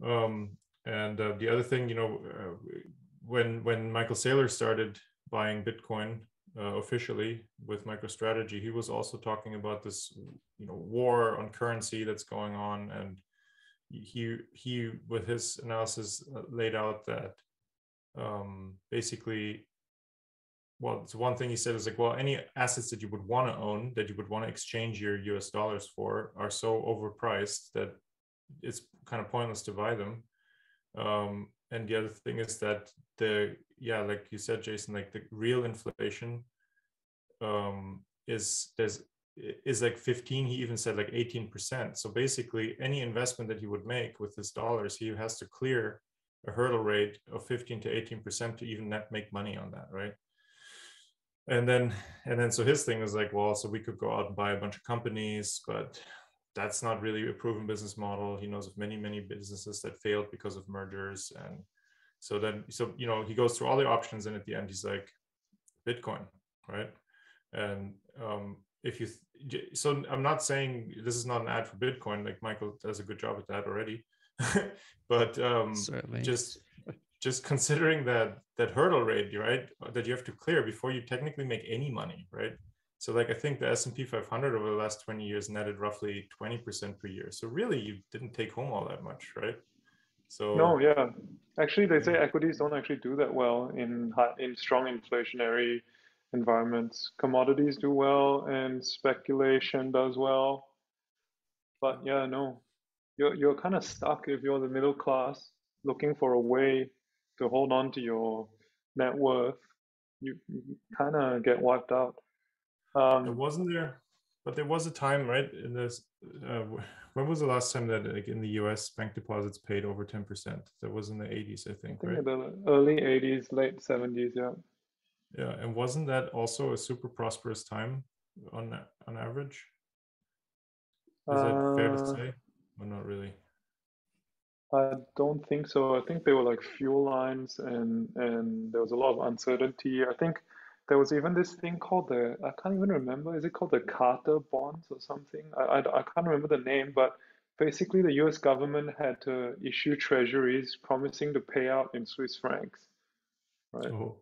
Speaker 3: And the other thing, when Michael Saylor started buying Bitcoin officially with MicroStrategy, he was also talking about this, war on currency that's going on, and he with his analysis laid out that basically, well, it's one thing he said is like, well, any assets that you would want to own, that you would want to exchange your US dollars for, are so overpriced that it's kind of pointless to buy them. And the other thing is that like you said, Jason, like the real inflation is like 15. He even said like 18%. So basically, any investment that he would make with his dollars, he has to clear a hurdle rate of 15 to 18% to even net make money on that, right? And then so his thing is like, well, so we could go out and buy a bunch of companies, but that's not really a proven business model. He knows of many businesses that failed because of mergers, and So he goes through all the options, and at the end he's like, Bitcoin, right? And so I'm not saying this is not an ad for Bitcoin, like Michael does a good job at that already. But just considering that hurdle rate, right, that you have to clear before you technically make any money, right? So like I think the S&P 500 over the last 20 years netted roughly 20% per year. So really you didn't take home all that much, right? So
Speaker 2: no, yeah. Actually, they say equities don't actually do that well in strong inflationary environments. Commodities do well and speculation does well. But yeah, no, you're kind of stuck if you're the middle class looking for a way to hold on to your net worth. You kind of get wiped out.
Speaker 3: It wasn't there, but there was a time, right? In this, when was the last time that, like in the US, bank deposits paid over 10%? That was in the 80s, I think, right?
Speaker 2: In the early 80s, late 70s, yeah.
Speaker 3: Yeah, and wasn't that also a super prosperous time on average? Is that fair to say? Or not really?
Speaker 2: I don't think so. I think they were like fuel lines, and there was a lot of uncertainty. I think there was even this thing called I can't even remember. Is it called the Carter bonds or something? I can't remember the name, but basically the US government had to issue treasuries promising to pay out in Swiss francs, right?
Speaker 3: Oh.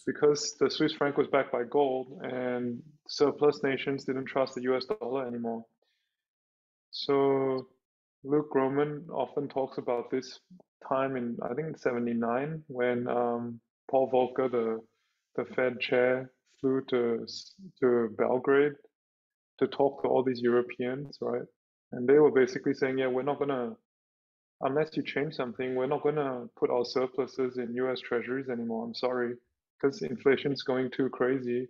Speaker 2: Because the Swiss franc was backed by gold, and surplus nations didn't trust the US dollar anymore. So Luke Groman often talks about this time in, I think, 79, when Paul Volcker, the Fed chair, flew to Belgrade to talk to all these Europeans, right? And they were basically saying, yeah, we're not going to, unless you change something, we're not going to put our surpluses in US treasuries anymore. I'm sorry, because inflation's going too crazy.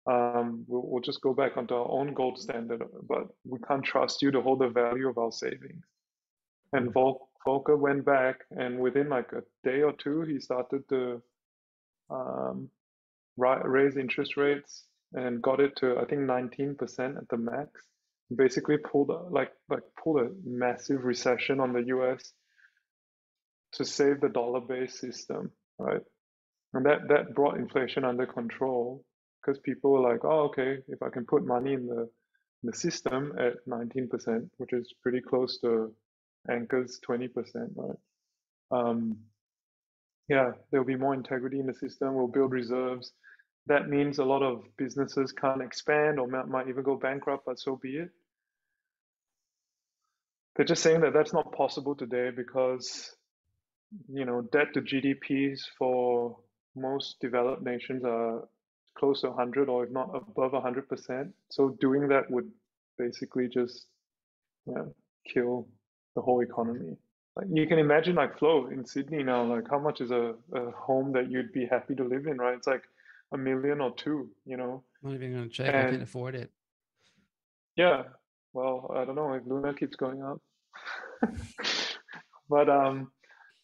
Speaker 2: We'll just go back onto our own gold standard, but we can't trust you to hold the value of our savings. And Volcker went back, and within like a day or two, he started to raise interest rates and got it to, I think, 19% at the max. Basically pulled a massive recession on the US to save the dollar-based system, right? And that brought inflation under control, because people were like, oh, okay, if I can put money in the system at 19%, which is pretty close to Anchor's 20%, right? Yeah, there'll be more integrity in the system. We'll build reserves. That means a lot of businesses can't expand or might even go bankrupt, but so be it. They're just saying that that's not possible today because, debt to GDPs for most developed nations are close to 100, or if not above 100%. So doing that would basically just kill the whole economy. Like you can imagine, like Flo in Sydney now, like how much is a home that you'd be happy to live in, right? It's like $1 million or $2 million,
Speaker 1: Not even going to check. I can't afford it.
Speaker 2: Yeah, well, I don't know if Luna keeps going up.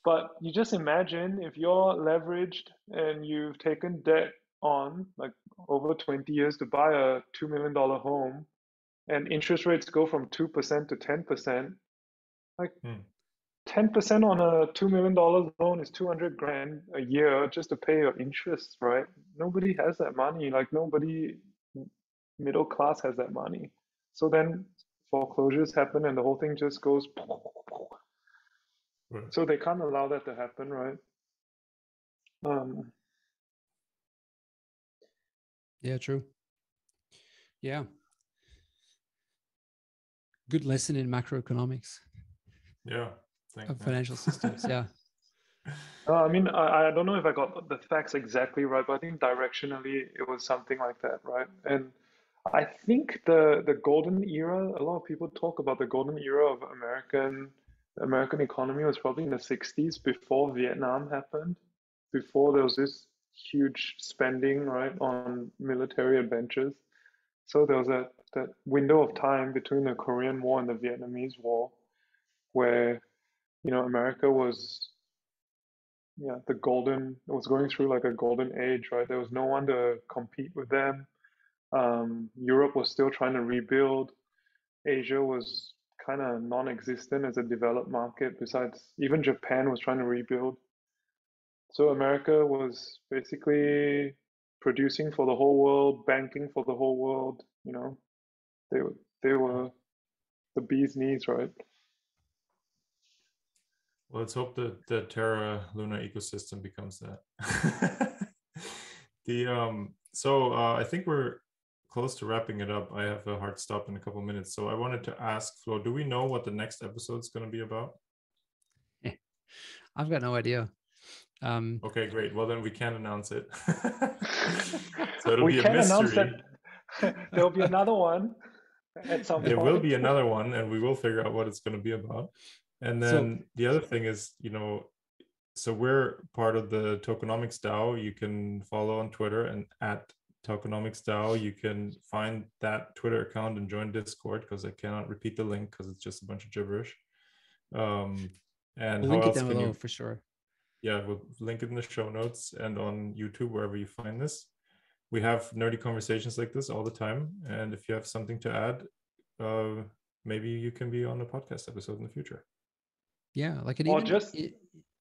Speaker 2: But you just imagine if you're leveraged and you've taken debt on like over 20 years to buy a $2 million home, and interest rates go from 2% to 10%, like 10% on a $2 million loan is 200 grand a year just to pay your interest, right? Nobody has that money. Like nobody middle class has that money. So then foreclosures happen and the whole thing just goes. Right. So they can't allow that to happen, right?
Speaker 1: Yeah, true. Yeah. Good lesson in macroeconomics.
Speaker 3: Yeah.
Speaker 1: Of financial systems. Yeah.
Speaker 2: I mean, I don't know if I got the facts exactly right, but I think directionally it was something like that, right? And I think the golden era, a lot of people talk about the golden era of American economy was probably in the 60s, before Vietnam happened, before there was this huge spending, right, on military adventures. So there was that window of time between the Korean War and the Vietnamese War where, America was, was going through like a golden age, right? There was no one to compete with them. Europe was still trying to rebuild. Asia was kind of non-existent as a developed market. Besides, even Japan was trying to rebuild. So America was basically producing for the whole world, banking for the whole world. You know, they were the bee's knees, right?
Speaker 3: Well, let's hope that the Terra Luna ecosystem becomes that. I think we're close to wrapping it up. I have a hard stop in a couple minutes, so I wanted to ask Flo, do we know what the next episode is going to be about?
Speaker 1: I've got no idea.
Speaker 3: Okay, great. Well, then we can't announce it. So it'll
Speaker 2: We
Speaker 3: be a
Speaker 2: can announce
Speaker 3: mystery.
Speaker 2: that there'll be another one at some
Speaker 3: There
Speaker 2: point.
Speaker 3: will be another one, and we will figure out what it's going to be about. And then the other thing is, so we're part of the Tokenomics DAO. You can follow on Twitter and at Tokenomics DAO. You can find that Twitter account and join Discord, because I cannot repeat the link because it's just a bunch of gibberish. And
Speaker 1: we'll link it down below for sure.
Speaker 3: Yeah, we'll link it in the show notes and on YouTube, wherever you find this. We have nerdy conversations like this all the time. And if you have something to add, maybe you can be on a podcast episode in the future.
Speaker 1: Yeah, like it
Speaker 2: or
Speaker 1: even
Speaker 2: just
Speaker 1: even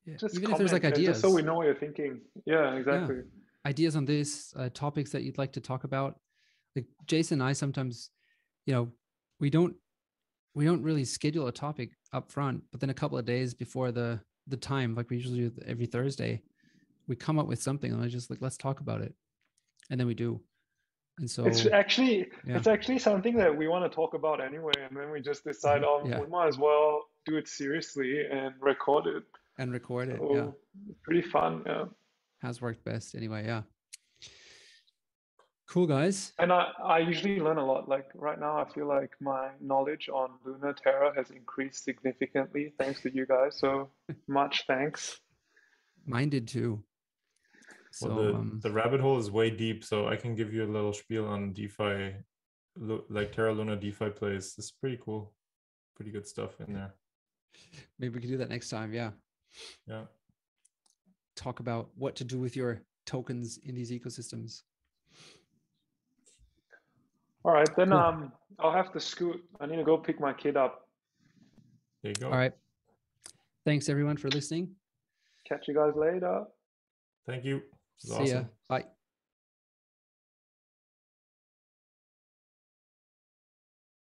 Speaker 1: if there's like ideas,
Speaker 2: just so we know what you're thinking. Yeah, exactly.
Speaker 1: Yeah. Ideas on this, topics that you'd like to talk about. Like Jason and I sometimes, we don't really schedule a topic up front, but then a couple of days before the time, like we usually do every Thursday, we come up with something and I just like, let's talk about it. And then we do. And so
Speaker 2: it's actually something that we want to talk about anyway. And then we just decide, we might as well do it seriously and record it.
Speaker 1: So,
Speaker 2: pretty fun. Yeah.
Speaker 1: Has worked best anyway. Yeah. Cool, guys.
Speaker 2: And I usually learn a lot. Like right now, I feel like my knowledge on Luna Terra has increased significantly thanks to you guys. So much thanks.
Speaker 1: Mine did too. So
Speaker 3: well, the rabbit hole is way deep, so I can give you a little spiel on DeFi, like Terra Luna DeFi plays. This is pretty cool, pretty good stuff in there.
Speaker 1: Maybe we could do that next time. Yeah. Talk about what to do with your tokens in these ecosystems.
Speaker 2: All right, then
Speaker 1: cool.
Speaker 2: I'll have to scoot. I need to go pick my kid up.
Speaker 3: There you go.
Speaker 1: All right. Thanks everyone for listening.
Speaker 2: Catch you guys later.
Speaker 3: Thank you.
Speaker 1: See ya. Bye.